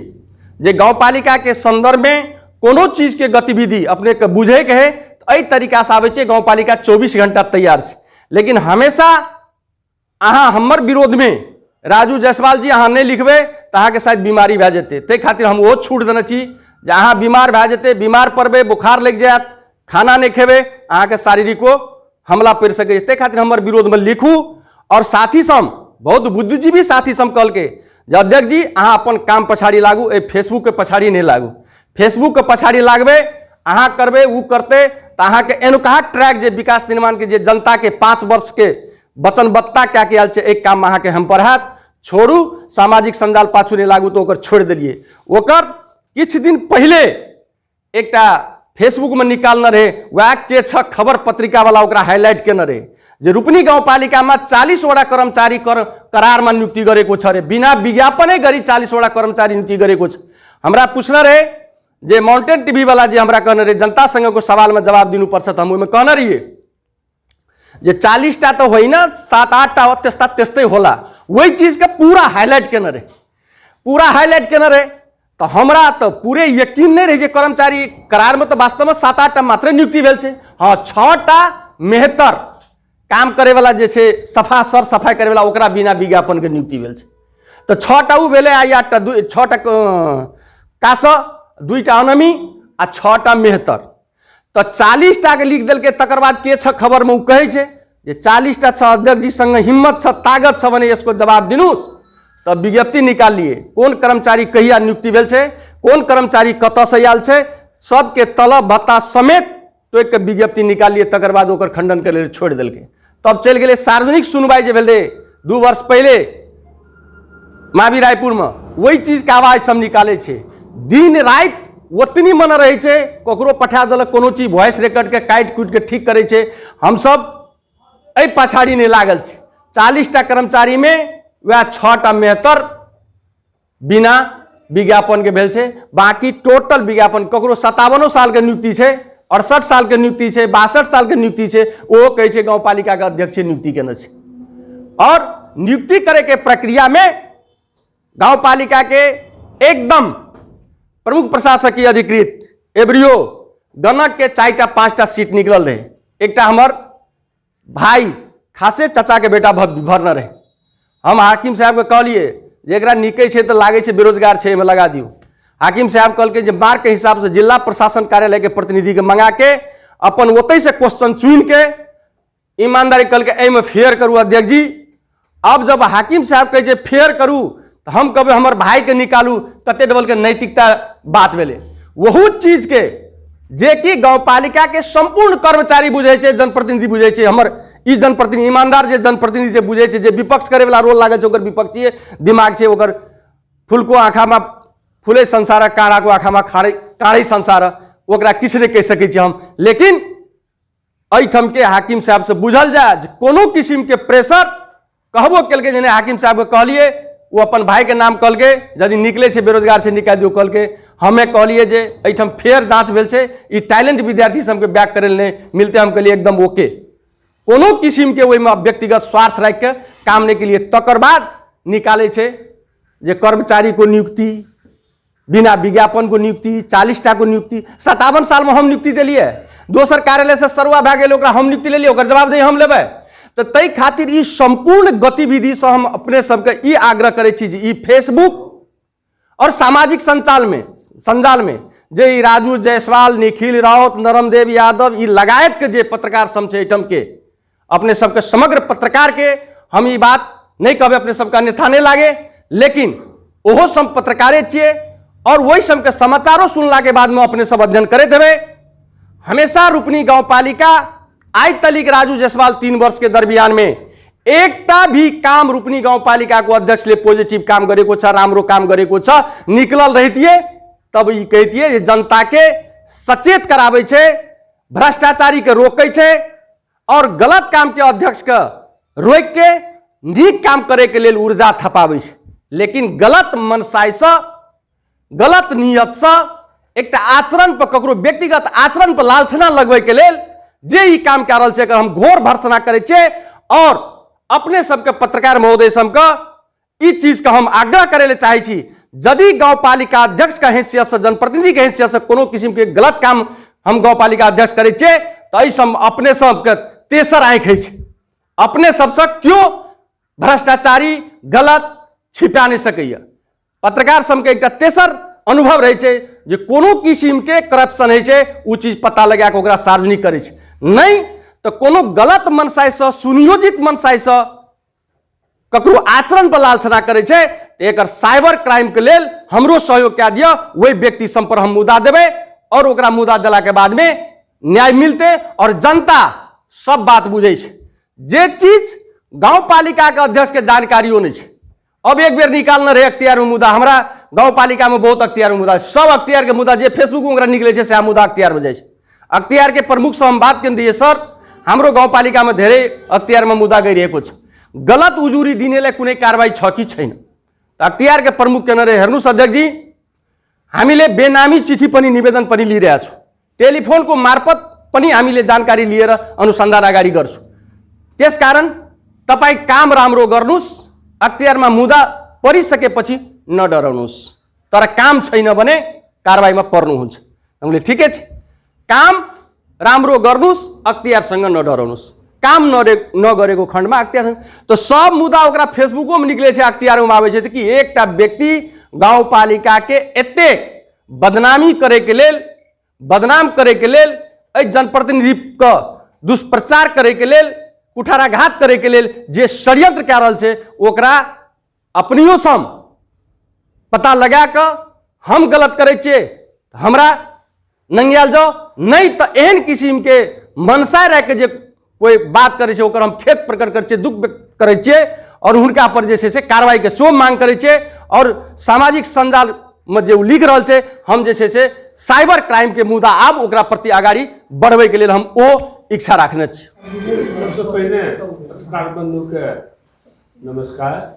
Speaker 1: जे गाँव पालिका के संदर्भ में कोनो चीज के गतिविधि अपने के बुझे के है तो एहि तरीका से आवे छे गाँव पालिका 24 घंटा तैयार छे। लेकिन हमेशा अहाँ हमर विरोध में राजू जायसवाल जी अहाँ नहीं लिखबे तो अहाँ के शायद बीमारी भए जेतै ते खातिर हम वो छूट देने छी जे अहाँ बीमार भए जेतै बीमार पड़बे बुखार लग जायत खाना नहीं खेबे अहाँ के शारीरिको हमला पड़ सके ते खातिर हमर विरोध में लिखू। और साथी सम बहुत बुद्धिजीवी साथी सम कहल के अध्यक्ष जी अहाँ अपन काम पछाड़ी लागू ए फेसबुक के पछाड़ी नहीं लागू फेसबुक के पछाड़ी लागबे अहाँ करबे उ करते तो अहाँ के एनुका ट्रैक जे विकास निर्माण के जे जनता के 5 वर्ष के वचनबद्धता क्या के आयल छे एक काम अहाँ के हम पढ़ात छोड़ू सामाजिक संजाल पाछू नहीं लागू तो ओकर छोड़ दिलिए। ओकर किछ दिन पहले एकटा फेसबुक में निकालना रहे वह के छ खबर पत्रिका वाला ओकरा हाईलाइट केने रहे जे रूपनी गाँव पालिका में 40 वटा कर्मचारी करार में नियुक्ति गरेको छ रे बिना विज्ञापने गरी 40 वटा कर्मचारी नियुक्ति गरेको छ। हमरा पूछना रहे जे माउंटेन टीवी वाला जे हमरा कहने रहे जनता संघ को सवाल में जवाब दिनु पर्छ त हम ओइमे कहने रहिए जे 40 टा तो होइन 7-8 टा त्यस्ता त्यस्तै होला वही चीज के पूरा हाईलाइट केने रहे तो हमरा तो पूरे यकीन नहीं रहे कर्मचारी करार में तो वास्तव में 7-8 टा मात्र नियुक्ति भेल छे। हाँ 6 टा मेहतर काम करे वाला जे छे सफा सर सफाई करे वाला ओकरा बिना विज्ञापन के नियुक्ति भेल छे तो 6 टा उ भेले आ 8 टा 6 टा कास 2 टा अनमी आ 6 टा मेहतर तो 40 टा के लिख देल के तकर बाद के छ खबर में उ कहे छे जे 40 टा छ अध्यक्ष जी संग हिम्मत छ ताकत छ भने यसको जवाब दिनुस तो विज्ञप्ति निकाल लिए कौन कर्मचारी कहिया नियुक्ति भेल छे कौन कर्मचारी कत से आयल छे सबके तलब भत्ता समेत तो एक विज्ञप्ति निकालिए तकर बाद ओकर खंडन करे छोड़ दिल के तब चल गए सार्वजनिक सुनवाई जे भेल रहे 2 वर्ष पहले मावी रायपुर में वही चीज के आवाज सब निकाले छे दिन रात ओतनी मन रहे छे, ककरो पठा देलक कोनो चीज वॉइस रिकॉर्ड के काटि कुटि के ठीक करे छे। हम सब एहि पछाड़ी नहीं लागल छे। 40टा कर्मचारी में वह 6टा मेहतर बिना विज्ञापन के भेल छे, बाकी टोटल विज्ञापन। ककरो 57 साल के नियुक्ति छे, 68 साल के नियुक्ति छे, 62 साल के नियुक्ति छे, वो कहे छे गाँव पालिका के अध्यक्ष नियुक्ति केने छे। और नियुक्ति करे के प्रक्रिया में गाँव पालिका के एकदम प्रमुख प्रशासकीय अधिकृत एवरियो गणक के 4टा 5टा सीट निकल रहे। एकटा हमर भाई खासे चाचा के बेटा भरना रहे। हम हाकिम साहब के कहलिए जेकरा निकै छे तो लागे छे बेरोजगार छे, एमे लगा दियो। हाकिम साहब कहलकै जे मार्क के हिसाब से जिला प्रशासन कार्यालय के प्रतिनिधि के मंगा के अपन ओतै से क्वेश्चन चुन के ईमानदारी कहलकै एमे फेयर करू अध्यक्ष जी। अब जब हाकिम साहब कहे फेयर करू तो हम कहबै हमर भाई के निकालू, कते डबल के नैतिकता बात भेले। वहू चीज के जे कि गाँव पालिका के संपूर्ण कर्मचारी बुझे छे, जनप्रतिनिधि बुझे छे, हमर ई जनप्रतिनिधि ईमानदार जे जनप्रतिनिधि से बुझे छे, जे विपक्ष करे वाला रोल लागे छे ओकर विपक्षीय दिमाग छे, ओकर फूल को आँखा में फूले संसार, काड़ा को आँखा में काढ़े संसार, ओकरा किछ नहीं कह सके छे हम। लेकिन एहिठाम के हाकिम साहब से बुझल जाए कोनो किस्म के प्रेशर कहबो केलकै, जेने हाकिम साहब के कहलिए वो अपन भाई के नाम कहलकै, यदि निकले छे बेरोजगार से निकाल दियो कहलकै। हमें कहलिए जे एहिठाम फेयर जांच भेल छे, ई टैलेंट विद्यार्थी सबके बैक करे ले मिलते। हम कहलिए एकदम ओके, कोनो किस्म के ओहिमे व्यक्तिगत स्वार्थ राख के काम नहीं के लिए। तकर बाद निकाले छे जे कर्मचारी को नियुक्ति, बिना विज्ञापन को नियुक्ति, 40टा को नियुक्ति। 57 साल में हम नियुक्ति दिलिए, दोसर कार्यालय से सरुआ भए गेल, ओकरा हम नियुक्ति लेलिए, ओकर जवाबदेही हम लेबै। तो तै खातिर ई संपूर्ण गतिविधि से हम अपने सबके ई आग्रह करे छी जे ई फेसबुक और सामाजिक संजाल में जे ई राजू जायसवाल, निखिल राउत, नरमदेव यादव ई लगायत के जे पत्रकार सब छे एठम के, अपने सबके समग्र पत्रकार के हम ई बात नहीं कहबे अपने सबके अन्यथा नहीं लागे, लेकिन ओहो सब पत्रकारे छिए और वही सब के समाचारों सुनला के बाद में अपने सब अध्ययन करे देवे। हमेशा रूपनी गाँव पालिका आज तलिक राजू जायसवाल 3 वर्ष के दरमियान में एकटा भी काम रूपनी गाँव पालिका को अध्यक्ष ले पॉजिटिव काम गरेको छ, राम्रो काम गरेको छ, निकलल रहतिए तब ई कहतिए जे जनता के सचेत करावे छे, भ्रष्टाचारी के रोकै छे और गलत काम के अध्यक्ष के रोक के नीक काम करे के लेल ऊर्जा थपावे छे। लेकिन गलत मनसाय से, गलत नियत से, एकटा आचरण पर, ककरो व्यक्तिगत आचरण पर लालछना लगबै के लेल जे ई काम कऽ रहल छै, एकर हम घोर भर्त्सना करै छियै। और अपने सबके पत्रकार महोदय सबके ई चीज के हम आग्रह करे ले चाहे छी, यदि गाँव पालिका अध्यक्ष का हैसियत से, जनप्रतिनिधि के हैसियत से कोनो किस्म के गलत काम हम गाँव पालिका अध्यक्ष करे छियै तो एहि सब अपने सबके तेसर आँख है। अपने सबसे क्यों भ्रष्टाचारी गलत छिपा नहीं सकैया। पत्रकार सबके एकटा तेसर अनुभव रहे छे जे कोनो किस्म के करप्शन है छे, उ चीज पता लगा के ओकरा सार्वजनिक करे छे, नहीं तो कोनो गलत मनसाय से, सुनियोजित मनसाय से ककरो आचरण पर लालछना करे छे तो एकर साइबर क्राइम के लेल हमरो सहयोग कऽ दिया। वही व्यक्ति सब पर हम मुद्दा देवे और ओकरा मुद्दा देला के बाद में न्याय मिलते और जनता सब बात बुझे छे। जे चीज गाँव पालिका के अध्यक्ष के जानकारियों नहीं छे, अब एक बेर निकालना रहे अख्तियार में मुद्दा, हमरा गाँव पालिका में बहुत अख्तियार में मुद्दा, सब अख्तियार के मुद्दा जे फेसबुक में निकले छे से मुद्दा अख्तियार में जाए। अख्तियार के प्रमुख से हम बात केने रहिए, सर हाम्रो गाँव पालिका में ढेरे अख्तियार में मुद्दा गइरहेको छ, गलत उजुरी दिनेले कुनै कारबाही छ कि छैन। त अख्तियार के प्रमुख केने रहे, हेर्नुस् अध्यक्ष जी हामीले बेनामी चिठी पनि निवेदन पनि लिइरहेका छौं, टेलिफोनको मार्फत पनि हामीले जानकारी लिएर अनुसन्धान अगाडि गर्छौं। त्यसकारण तपाई काम राम्रो गर्नुस्, अख्तियारमा मुद्दा परिसकेपछि नडराउनुस्, तर काम छैन भने कारबाहीमा पर्नुहुन्छ। हामीले ठिकै छ, काम राम्रो गर्नुस्, अख्तियारसँग नडराउनुस्। काम नगरेको खण्डमा अख्तियार तो सब मुद्दा ओकरा फेसबुको में निकले छे, अख्तियार में आवे छे कि एकटा व्यक्ति गाँव पालिका के एते बदनामी करे के लेल, बदनाम करे के लेल, जनप्रतिनिधि के दुष्प्रचार करे के लेल, कुठाराघात करे के लेल जे षड्यंत्र कऽ रहल छे ओकरा अपनियो सम पता लगा के हम गलत करे छे हमरा नंगियाल जाओ, नहीं तो एहन किस्म के मनसा रह के जे कोई बात करे छे ओकर हम खेद प्रकट करे छे, दुख व्यक्त करे छे और हुनका पर जे से कार्रवाई के सेहो मांग करे छे। और सामाजिक संजाल में जे लिख रहल छे हम जे से साइबर क्राइम के मुद्दा आब ओकरा प्रति आगाड़ी बढ़बे के लिए हम ओ इच्छा रखने छी।
Speaker 2: सबसे पहले पत्रकार बंधु के नमस्कार।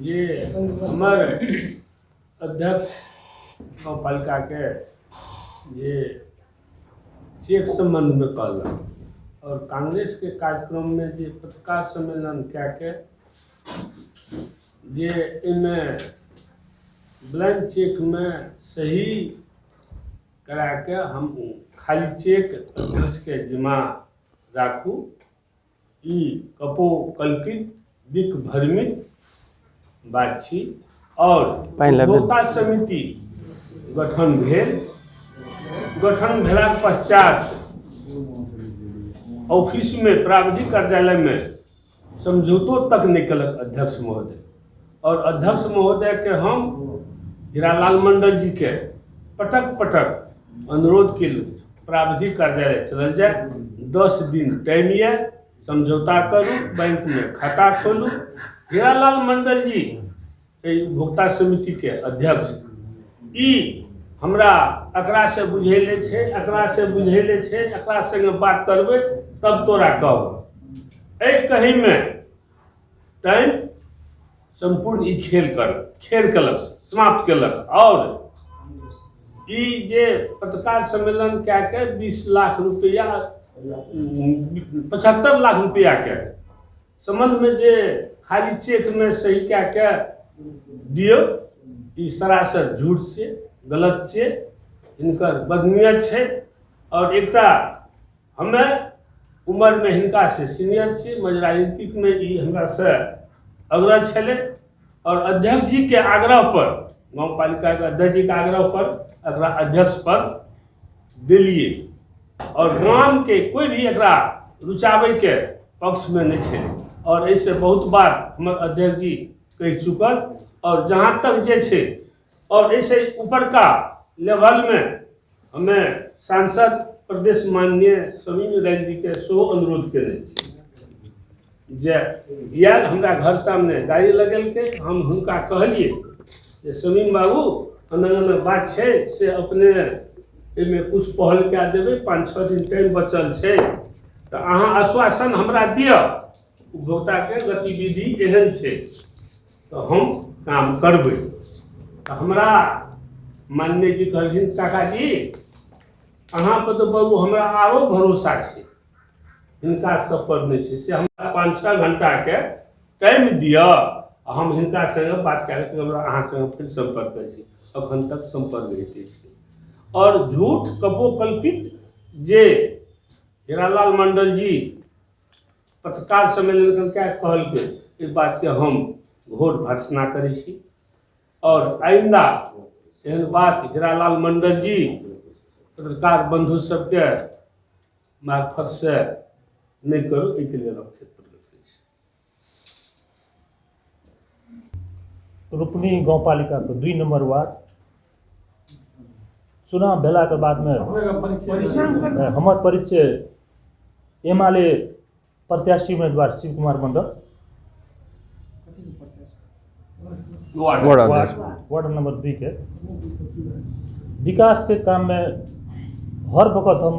Speaker 2: ये हमारे अध्यक्ष गाँव पालिका के ये चेक संबंध में कहला और कांग्रेस के कार्यक्रम में जो पत्रकार सम्मेलन क्या के ये इनमें ब्लैंक चेक में सही करा के हम खाली चेक अध्यक्ष के जिम्मा राखू। ई कपोकल्पित दिक भ्रमित बात छी और उपभोक्ता समिति गठन भेल। गठन भेला पश्चात ऑफिस में प्राविधिक कार्यालय में समझौतो तक निकलक अध्यक्ष महोदय और अध्यक्ष महोदय के हम हीरालाल मंडल जी के पटक अनुरोध के प्राविधिक कार्यालय चल जाए, 10 दिन टाइम है, समझौता करूँ, बैंक में खाता खोलूँ। हीरालाल मंडल जी उपभोक्ता समिति के अध्यक्ष ई हमरा एकरा से बुझेले छे, एकरा से बुझेले छे, एकरा संगे बात करबे तब तोरा कहब। ए कहीं में टाइम संपूर्ण ई खेल कलक समाप्त कलक और ई जे पत्रकार सम्मेलन क्या के 20 लाख रुपया 75 लाख रुपया के संबंध में जे खाली चेक में सही क्या के दियो, ई सरासर झूठ से गलत छे, इनकर बदनीयत छे और एकटा हमें उम्र में हिनका से सीनियर छे, राजनीतिक में ई हमरा से अग्रह छले और अध्यक्ष जी के आग्रह पर गाँव पालिका के अध्यक्ष जी के आग्रह पर एकरा अध्यक्ष पद दिलिए और गांव के कोई भी एकरा रुचावे के पक्ष में नहीं छे और ऐसे बहुत बार हमारे अध्यक्ष जी कह चुकल और जहाँ तक जे छे और ऐसे ऊपर का लेवल में हमें सांसद प्रदेश माननीय समीम रैन जी के सो अनुरोध करे जे यार हमरा घर सामने गाड़ी लगल के हम हुनका कहलिए जे समीम बाबू अन्न बात छे से अपने एमे कुछ पहल क्या देवे, 5-6 दिन टाइम बचल छे तो अहाँ आश्वासन हमरा दिया, उपभोक्ता के गतिविधि एहन छे तो हम काम करबे। तो हमरा माननीय जी कहलिन काका जी अहाँ पर तो बाबू हमरा आरो भरोसा छे, हिनका सब पर नहीं छे से हमरा 5-6 घंटा के टाइम दिया, हम हिनका संगे बात करके हमरा अहाँ संगे फिर संपर्क करे छी। अखन तक संपर्क रहते छे और झूठ कपोकल्पित जे हीरालाल मंडल जी पत्रकार सम्मेलन क्या कहल के इस बात के हम घोर भर्त्सना करे छी और आइंदा एहन बात हीरालाल मंडल जी पत्रकार बंधु सबके मार्फत से नहीं करो, एक लिए
Speaker 3: रूपनी गाँव पालिका के 2 नंबर वार्ड चुनाव भेला के बाद में हमार परिचय एमएलए प्रत्याशी उम्मीदवार शिव कुमार मंडल वार्ड नंबर 2 के विकास के काम में हर वक्त हम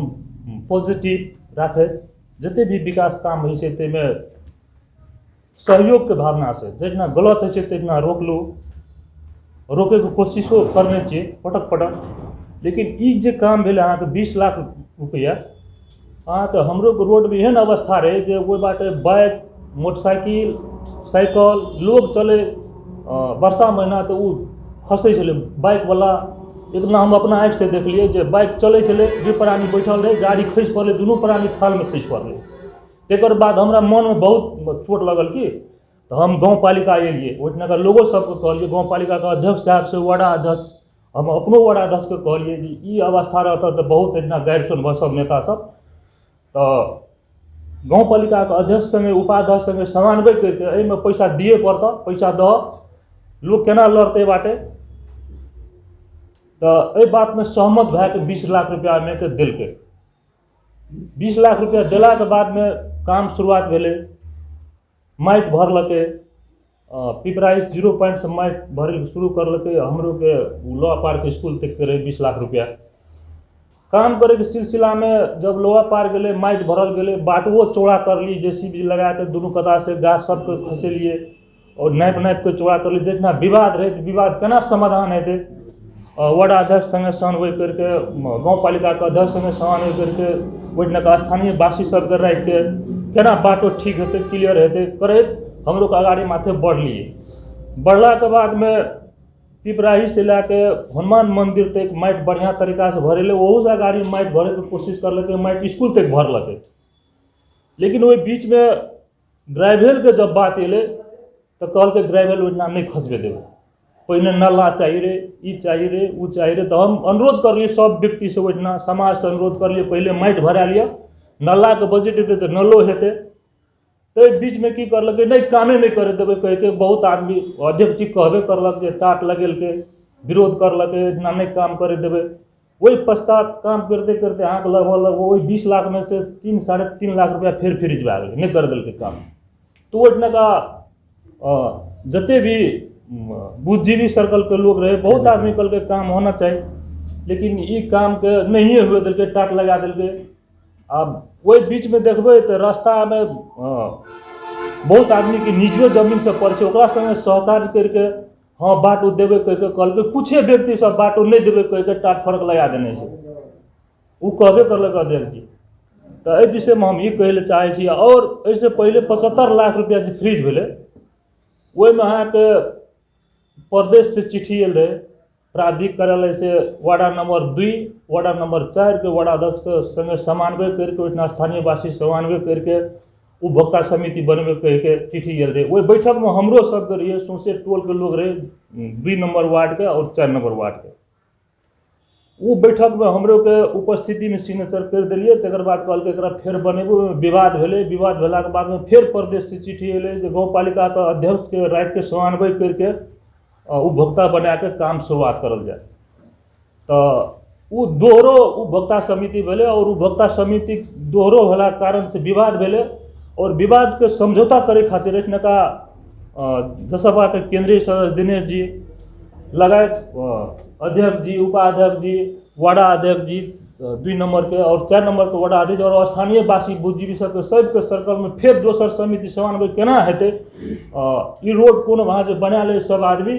Speaker 3: पॉजिटिव रखे, जते भी विकास काम हो में सहयोग के भावना से जितना गलत है तितना रोके के कोशिशो करने चाहिए पटक। लेकिन ई जे काम भेल अहाँ के 20 लाख रुपया अहाँ के हमरो के रोड में एहन अवस्था रहे जे वो बाटे बाइक मोटरसाइकिल साइकिल लोग चले वर्षा महीना तो वो फंसे चले बाइक वाला। इतना हम अपना आँख से देख लिए जे बाइक चले चले 2 प्राणी बैठल रहे, गाड़ी खस पड़े, दोनों प्राणी थाल में खस पड़े। तेकर बाद हमरा मन में बहुत चोट लगल कि तो हम गाँव पालिका एलिए, ओहिठना के लोगों सबके कहलिए, गाँव पालिका के अध्यक्ष साहब से वार्ड अध्यक्ष हम अपनो वार्ड अध्यक्ष के कहलिए कि ई अवस्था रहता तो बहुत इतना गैर सुन सब नेता सब तो गाँव पालिका के अध्यक्ष संगे उपाध्यक्ष संगे समन्वय करके एहिमे पैसा दिए पड़ता, पैसा दह लोग केना लड़ते बाटे। तो एहि बात में सहमत भए के 20 लाख रुपया में के दिलके। 20 लाख रुपया दिला के बाद में काम शुरुआत भेले, माइक भरलके पिपराइस 0 पॉइंट से माटि भरे शुरू करलकै। हमरो के लोहा पार्क स्कूल तक के रहे 20 लाख रुपया काम करे के सिलसिला में। जब लोहा पार गेले माटि भरल गेले, बाटुओ चौड़ा कर ली, जेसीबी लगा के दुनू कदा से गाछ सबके खसेलिए और नापि के चौड़ा कर ली। जितना विवाद रहे विवाद केना समाधान हेतै, वार्ड अध्यक्ष संगे समन्वय करके, गाँव पालिका के अध्यक्ष संगे समन्वय करके, ओहिठाम स्थानीय वासी सबके राखि के केना बाटो ठीक हेतै, क्लियर हेतै करैत हमरो के आगाड़ी माथे बढ़लिए। बढ़ला के बाद में पिपराही से लैके हनुमान मंदिर तक माटि बढ़िया तरीका से भरेले, ओहू से गाड़ी माटि भरे के कोशिश करलकै, माटि स्कूल तक भरलकै। लेकिन वही बीच में ग्रेवल के जब बात एले तो कहलकै ग्रेवल ओहिना नहीं खसबे देबै, पहले नाला चाहिए रे, ई चाहिए रे, ऊ चाहिए रे। तो हम अनुरोध करलिए सब व्यक्ति से, ओहिना समाज से अनुरोध करलिए पहले माटि भरा लिया, नाला के बजट हेतै तो नलो हेतै। तो बीच में की करलकै, नहीं कामे नहीं करे देबै कह के बहुत आदमी अध्यक्ष जी कहबे करलक जे टाट लगेलकै, विरोध करलकै, इतना नहीं काम करे देबै। वही पश्चात काम करते करते अहाँके लगभग वही 20 लाख में से 3-3.5 लाख रुपया फिर फ्रीज भए गेलै, नहीं कर देलकै काम। तो ओहिठुनका जते भी बुद्धिजीवी सर्कल के लोग रहे, बहुत आदमी कहलकै काम होना चाहिए, लेकिन ई काम के नहीं हुए देलकै, टाट लगा देलकै। अब वही बीच में देखबै तो रास्ता में बहुत आदमी के निजो जमीन से पड़े छै, ओकरा संगे सहकार करके हाँ बाटो देवे कह के कहलकै। कुछ व्यक्ति सब बाटो नहीं देवे कह के टाट फर्क लगा देने छै, वो कहबे करलक अध्यक्ष जी। तो एहि विषय में हम ई कहै लए चाहै छी। और ऐसे पहले 75 लाख रुपया जे फ्रीज भेलै, ओहिमे अहाँके प्रदेश से चिट्ठी आयल रहे, प्राधिक कार्यालय से वार्ड नंबर 2, वार्ड नंबर 4 के वार्ड अध्यक्ष के संगे समन्वय करके, ओहिठाम स्थानीय वासी समन्वय करके उपभोक्ता समिति बनबे कह के चिट्ठी आयल रहे। वही बैठक में हमरो सबके रहिए, सौंसे टोल के लोग रहे, 2 नंबर वार्ड के और 4 नंबर वार्ड के। वो बैठक में हमरो के उपस्थिति में सिग्नेचर कर दिलिए। तकर बाद कहलकै एकरा फेर बनेबो, विवाद भेलै। विवाद भेला के बाद में फिर प्रदेश से चिट्ठी अयलै जे गाँव पालिका के अध्यक्ष के राखि के समन्वय करके उपभोक्ता बना के काम शुरुआत करल जाए। तो वो दोहरो उपभोक्ता समिति भेलै, और उपभोक्ता समिति दोहरो होला कारण से विवाद भेलै। और विवाद के समझौता करे खातिर एहिठुनका जसपा के केंद्रीय सदस्य दिनेश जी लगायत अध्यक्ष जी, उपाध्यक्ष जी, वार्डा अध्यक्ष जी 2 नंबर के और 4 नंबर के वार्डा अध्यक्ष और स्थानीय वासी बुद्धिजीवी सबके सर्कल में फिर दोसर समिति समन्वय केना हेतै, ई रोड कोनो वहाँ जो बना ले सब आदमी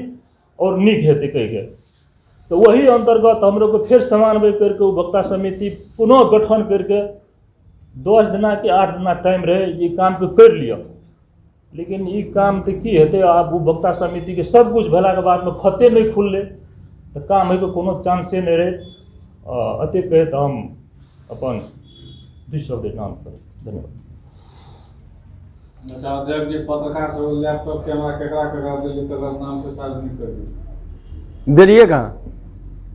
Speaker 3: और नीक हेतै कह के। तो वही अंतर्गत हम लोग को फिर समन्वय करके उपभोक्ता समिति पुनः गठन करके 10 दिना के 8 दिना टाइम रहे, ये काम के कर लिया। लेकिन ये काम तो की हेतै, आप उपभोक्ता समिति के सब कुछ भेला के बाद में खते नहीं खुलले तो काम है कोनो चांसे नहीं रहे। अते कहे तो हम अपन 2 शब्द नाम करें। धन्यवाद।
Speaker 4: अच्छा अध्यक्ष जी, पत्रकार से लैपटॉप कैमरा केकरा दिल्ली तक नाम से सार्वजनिक कर दी
Speaker 1: देलिए कहाँ,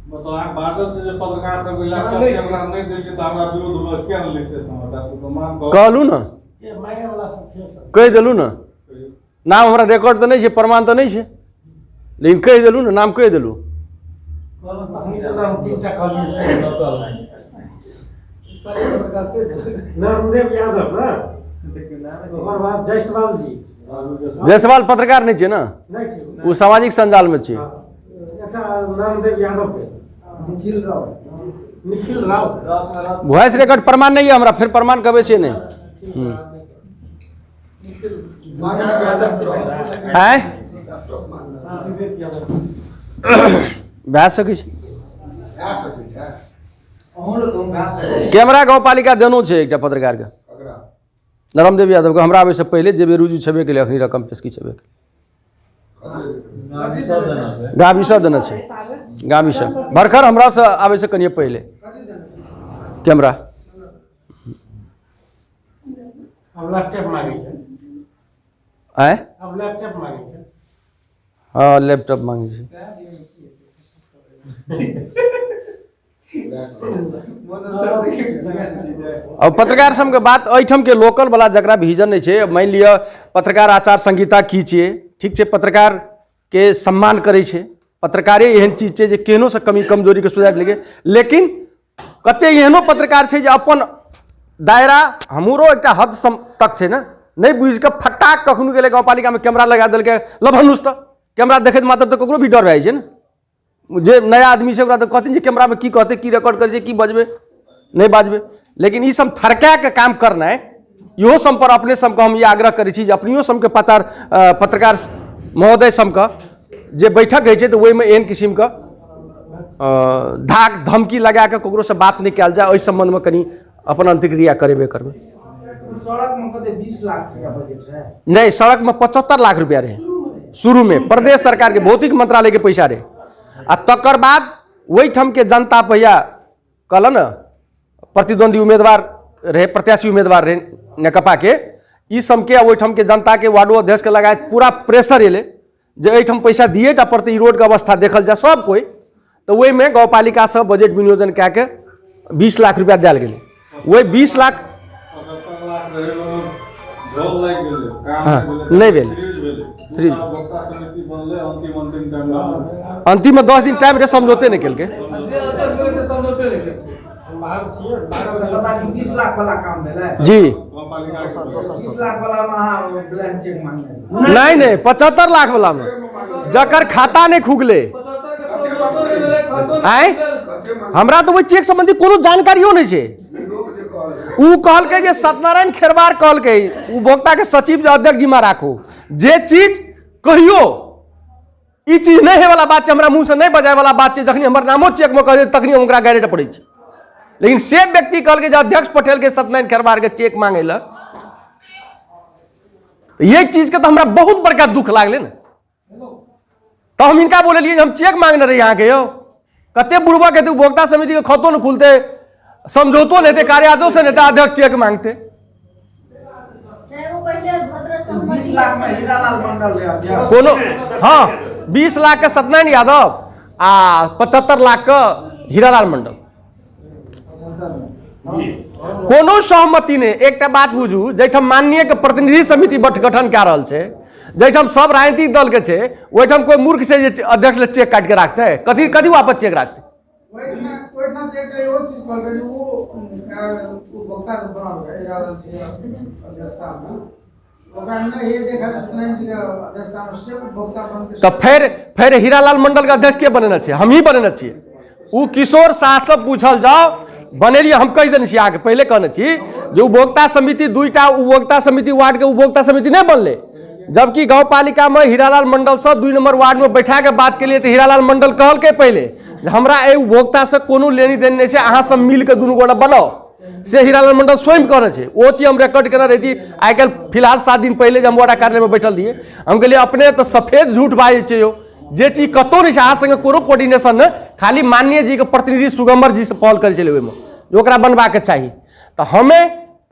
Speaker 4: मतलब आप भारत से पत्रकार सब लैपटॉप कैमरा नहीं दिल्ली तो हमरा विरोध में क्या लिख से समाचार तो मान
Speaker 1: कहलू ना,
Speaker 5: ये मांगे वाला सब थे सर।
Speaker 1: कह दिलू ना, नाम हमरा रिकॉर्ड तो नहीं है, प्रमाण तो नहीं है, लेकिन कह दिलू ना, नाम कह दिलू।
Speaker 5: कल तखनी से नाम 3टा कहलिए से इसका पत्रकार के नामदेव यादव ना, ओकर बाद जयसवाल जी।
Speaker 1: जयसवाल पत्रकार नहीं है ना,
Speaker 5: नहीं छै
Speaker 1: वो सामाजिक संजाल में है।
Speaker 5: एकटा नामदेव यादव के निखिल राउत
Speaker 1: वॉइस रिकॉर्ड प्रमाण नहीं है हमरा, फिर प्रमाण कबे से नहीं है भए सकै छै। कैमरा गाँव पालिका देनो छै एकटा पत्रकार के, नरमदेव यादव के, हमरा आबे से पहले जे रुजु छेबे के अखनी रकम पेशकी छेबे के गाविसा देने छै, गाविसा भरखर हमरा से आबे से कनिए पहले कैमरा।
Speaker 5: अब लैपटॉप मांगे छै,
Speaker 1: आए
Speaker 5: अब लैपटॉप मांगे छै।
Speaker 1: हाँ लैपटॉप मांगे छै। अब पत्रकार सब के बात एहिठाम के लोकल वाला जकरा विजन नहीं है, मान लिया पत्रकार आचार संहिता की छिए, ठीक है, पत्रकार के सम्मान करे छै, पत्रकारे एहन चीज है जे केहनो से कमी कमजोरी के सुधार लेके। लेकिन कते एहनो पत्रकार है जे अपन दायरा हमरो एक हद तक है ना, नहीं बुझ के फटाक कखनो गेलै गाँवपालिका में कैमरा लगा देलकै लभनुस तऽ कैमरा देखैत मात्र तऽ ककरो भी डर भए जाइ छै ने। जे नया आदमी छै ओकरा तऽ कहथिन जे कैमरा में की कहतै, की रिकॉर्ड करै छै, की बजबै नहीं बाजबै। लेकिन ई सब थरका के काम करनाइ, इहो सब पर अपने सबके हम ये आग्रह करै छी जे अपनियो सबके पत्रकार महोदय सबके जे बैठक होइ छै तऽ ओहिमे एहन किस्मके धाक धमकी लगा के ककरो से बात नहीं कयल जाए, ओहि संबंध में कनी अपन अंतर्क्रिया करेबे करबै।
Speaker 5: सड़क में कते 20 लाख का बजट है?
Speaker 1: नहीं, सड़क में 75 लाख रुपया रहे शुरू में, प्रदेश सरकार के भौतिक मंत्रालय के पैसा रहे। आ तकर बाद वही ठम के जनता पहिया कहल न प्रतिद्वंदी उम्मीदवार रहे, प्रत्याशी उम्मीदवार रहे नेकपा के, ई सबके ओहिठाम के जनता के वार्डो अध्यक्ष के लगाए पूरा प्रेशर एले जे एहिठाम पैसा दिए टा पड़ते, ई रोड के अवस्था देखल जाए सब कोई। तो वही में गाँवपालिका से बजट विनियोजन कए के 20 लाख रुपया दिया गेलै। वही 20 लाख नहीं भेल, अंतिम में 10 दिन टाइम रहे, समझौते नहीं केलकै।
Speaker 5: 20 लाख वाला काम भेलै
Speaker 1: जी,
Speaker 5: 20 लाख वाला में अहाँ ब्लैंक चेक मांगने
Speaker 1: नहीं 75 लाख वाला में जकर खाता नहीं खुगले आय, हमरा तो वो चेक संबंधी कोनो जानकारियो नहीं छै। उ कहलकै जे सत्यनारायण खेरवार कहलकै उपभोक्ता के सचिव जे अध्यक्ष जी में राखू, जे चीज कहियो ई चीज नहीं है वाला बात छै, हमरा मुंह से नहीं बजाय वाला बात छै, जखनी हमर नामो चेक में कह तखनी ओकरा गारेट पड़ै छै। लेकिन से व्यक्ति कहलकै जे अध्यक्ष पटेल के सत्यनारायण खेरवार के चेक मांगे ला, ये चीज के तो हमरा बहुत बड़का दुख लागले ना। तो हम इनका बोलिए हम चेक मांगने रही यहाँ के, यो कते बुढ़वा कहते उपभोक्ता समिति के खातों न खुलते, समझौतो लेते, कार्यालयों से नेता अध्यक्ष चेक मांगते।
Speaker 5: 20 लाख में हीरालाल मंडल है
Speaker 1: कोनो, हाँ 20 लाख के सत्यनारायण यादव आ 75 लाख का हीरालाल मंडल। कोनो सहमति ने, एक बात बुझू, जैठम माननीय के प्रतिनिधि समिति गठन कऽ रहल छै, जैठम सब राजनीतिक दल के छै, ओहिठाम कोई मूर्ख से जे अध्यक्ष ले चेक काट के राखते, कथी कथी वापस चेक राखते?
Speaker 5: ओहिठाम देख रहे हो चीज कहलकै जे वो उपभोक्ता के बनाल है अध्यक्षता में, ओकरा ने ये देखा सत्यनारायण जी के अध्यक्षता में से उपभोक्ता बन के।
Speaker 1: तो फिर हीरालाल मंडल के अध्यक्ष के बनेना छै? हम ही बनेना छियै। उ किशोर साह से पूछल जाओ, बनेलिए हम कह देने छियै, आगे पहले कहने छी जे उपभोक्ता समिति, दुईटा उपभोक्ता समिति वार्ड के उपभोक्ता समिति नहीं बनले, जबकि गाँवपालिका में हीरालाल मंडल से 2 नंबर वार्ड में बैठा के बात के लिए तो हीरालाल मंडल कहलकै पहले हमरा ए उपभोक्ता से कोनो लेनी देनी नहीं छै, अहाँ सब मिल के दुनू गोटा बनाओ, से हीरालाल मंडल स्वयं कहने छै। वो चीज हम रिकॉर्ड करने रही थी आई कल फिलहाल 7 दिन पहले जब हम वार्ड कार्यालय में बैठल रहिए, हम कहलिए अपने तो सफेद झूठ बाजै छै यो, जे चीज कतौ नहीं छै, अहाँ संगे कोनो कोऑर्डिनेशन न, खाली माननीय जी के प्रतिनिधि सुगम्बर जी से पहल करे चले ओहिमे जो ओकरा बनवा के चाहिए। तो हमें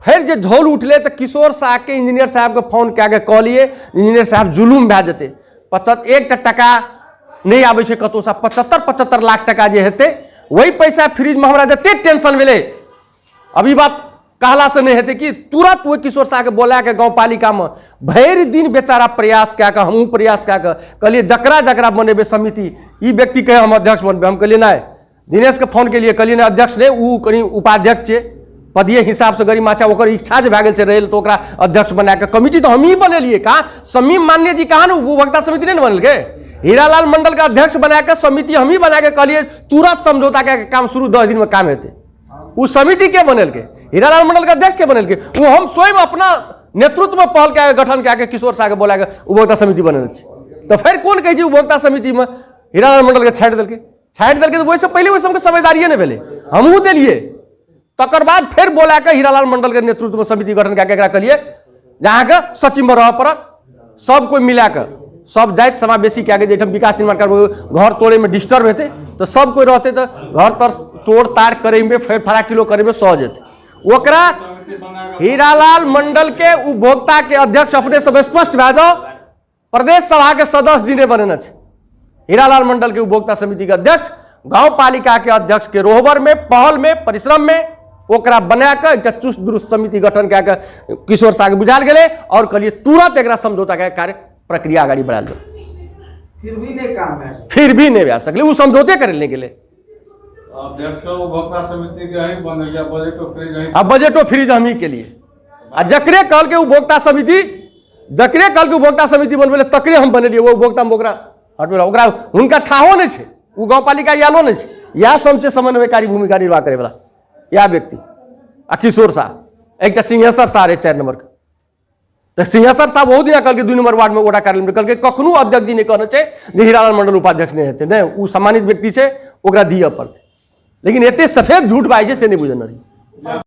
Speaker 1: फिर जे झोल उठले तो किशोर साह के इंजीनियर साहब के फोन कए के कहलिए इंजीनियर साहब जुलूम भए जेतै, 1 टका नहीं आबै छै कतौ सा, 75 लाख टका जे हेतै वही पैसा फ्रीज में हमरा जते टेंशन भेलै, अभी बात कहला से नहीं हेतै कि तुरंत वो किशोर साह के बोला के गाँवपालिका में भरि दिन बेचारा प्रयास कए के, हमहूँ प्रयास कए के कहलिए जकरा जकरा बनेबे समिति, ई व्यक्ति कहे हम अध्यक्ष बनबे, हम कहलिए नहीं, दिनेश के फोन के लिए कहलिए नहीं अध्यक्ष नहीं, उ कनी उपाध्यक्ष छै, पदीय हिसाब से गरीब माचा ओकर इच्छा जे भए गेल छै रहल तो ओकरा अध्यक्ष बना के, कमिटी तो हम ही बनेलिए। कहाँ समीम मान्य जी कहाँ न उपभोक्ता समिति नहीं बनेलकै, हीरालाल मंडल का अध्यक्ष बना के समिति हम ही बना के कहलिए तुरंत समझौता के काम शुरू, 10 दिन में काम हेतै। उ समिति के बनेलकै, हीरालाल मंडल का अध्यक्ष के बनेलकै, वो हम स्वयं अपना नेतृत्व में पहल के गठन कए के किशोर साह के बोला के उपभोक्ता समिति बनेने छै। तो फिर कौन कहै छै उपभोक्ता समिति में हीरालाल मंडल के छाड़ि देलकै तो वैसे पहले वैसे हमके समझदारिये नहीं भेलै, हमहूँ देलिए। तकर बाद फिर बोला के हीरालाल मंडल के नेतृत्व में समिति गठन कए के एकरा कहलिए जहाँ के सचिव में रह पड़त, सब कोई मिला के, सब जाति समावेशी कए के, जैठम विकास निर्माण करबो घर तोड़े में डिस्टर्ब हेतै तो सब कोई रहते तो घर तर तोड़ ताड़ करे में फेर फरा किलो करे में सहज हेतै। ओकरा हीरालाल मंडल के उपभोक्ता के अध्यक्ष अपने सब स्पष्ट भए जाओ, प्रदेश सभा के सदस्य जी ने बनेना छै, हीरालाल मंडल के उपभोक्ता समिति के अध्यक्ष, गाँव पालिका के अध्यक्ष के रोहबर में, पहल में, परिश्रम में ओकरा बना के एकटा चुस्त दुरुस्त समिति गठन कए के किशोर साह के बुझाल गेलै और कहलिए तुरंत एकरा समझौता के कार्य प्रक्रिया आगाड़ी बढ़ाल जाओ।
Speaker 5: फिर भी नहीं काम है,
Speaker 1: फिर भी नहीं भए सकले, वो समझौते करे ले गेलै।
Speaker 4: अध्यक्ष उपभोक्ता समिति के ही बनेलिए, बजटो फ्रीज ही,
Speaker 1: अब बजटो फ्रीज हम ही के लिए आ जकरे कहल के उपभोक्ता समिति बनबे तकरे हम बनेलिए वो उपभोक्ता में ओकरा हटबे ओकरा हुनका ठाहो नहीं छे वो गाँवपालिका यालो नहीं छे या सब छे समन्वयकारी भूमिका निर्वाह करे वाला या व्यक्ति आ किशोर शाह एक सिंहेश्वर शाह रहे 4 नंबर के तो सिंहेश्वर साहब बहुत दिन कहल 2 नंबर वार्ड में ओटा कार्यालय में कहल कखनो अध्यक्ष जी नहीं कहने छे जे हीरालाल मंडल उपाध्यक्ष नहीं हेते नहीं वो सम्मानित व्यक्ति छे ओकरा दिए पड़ते लेकिन एते सफेद झूठ बाजै से नहीं बुझन रही।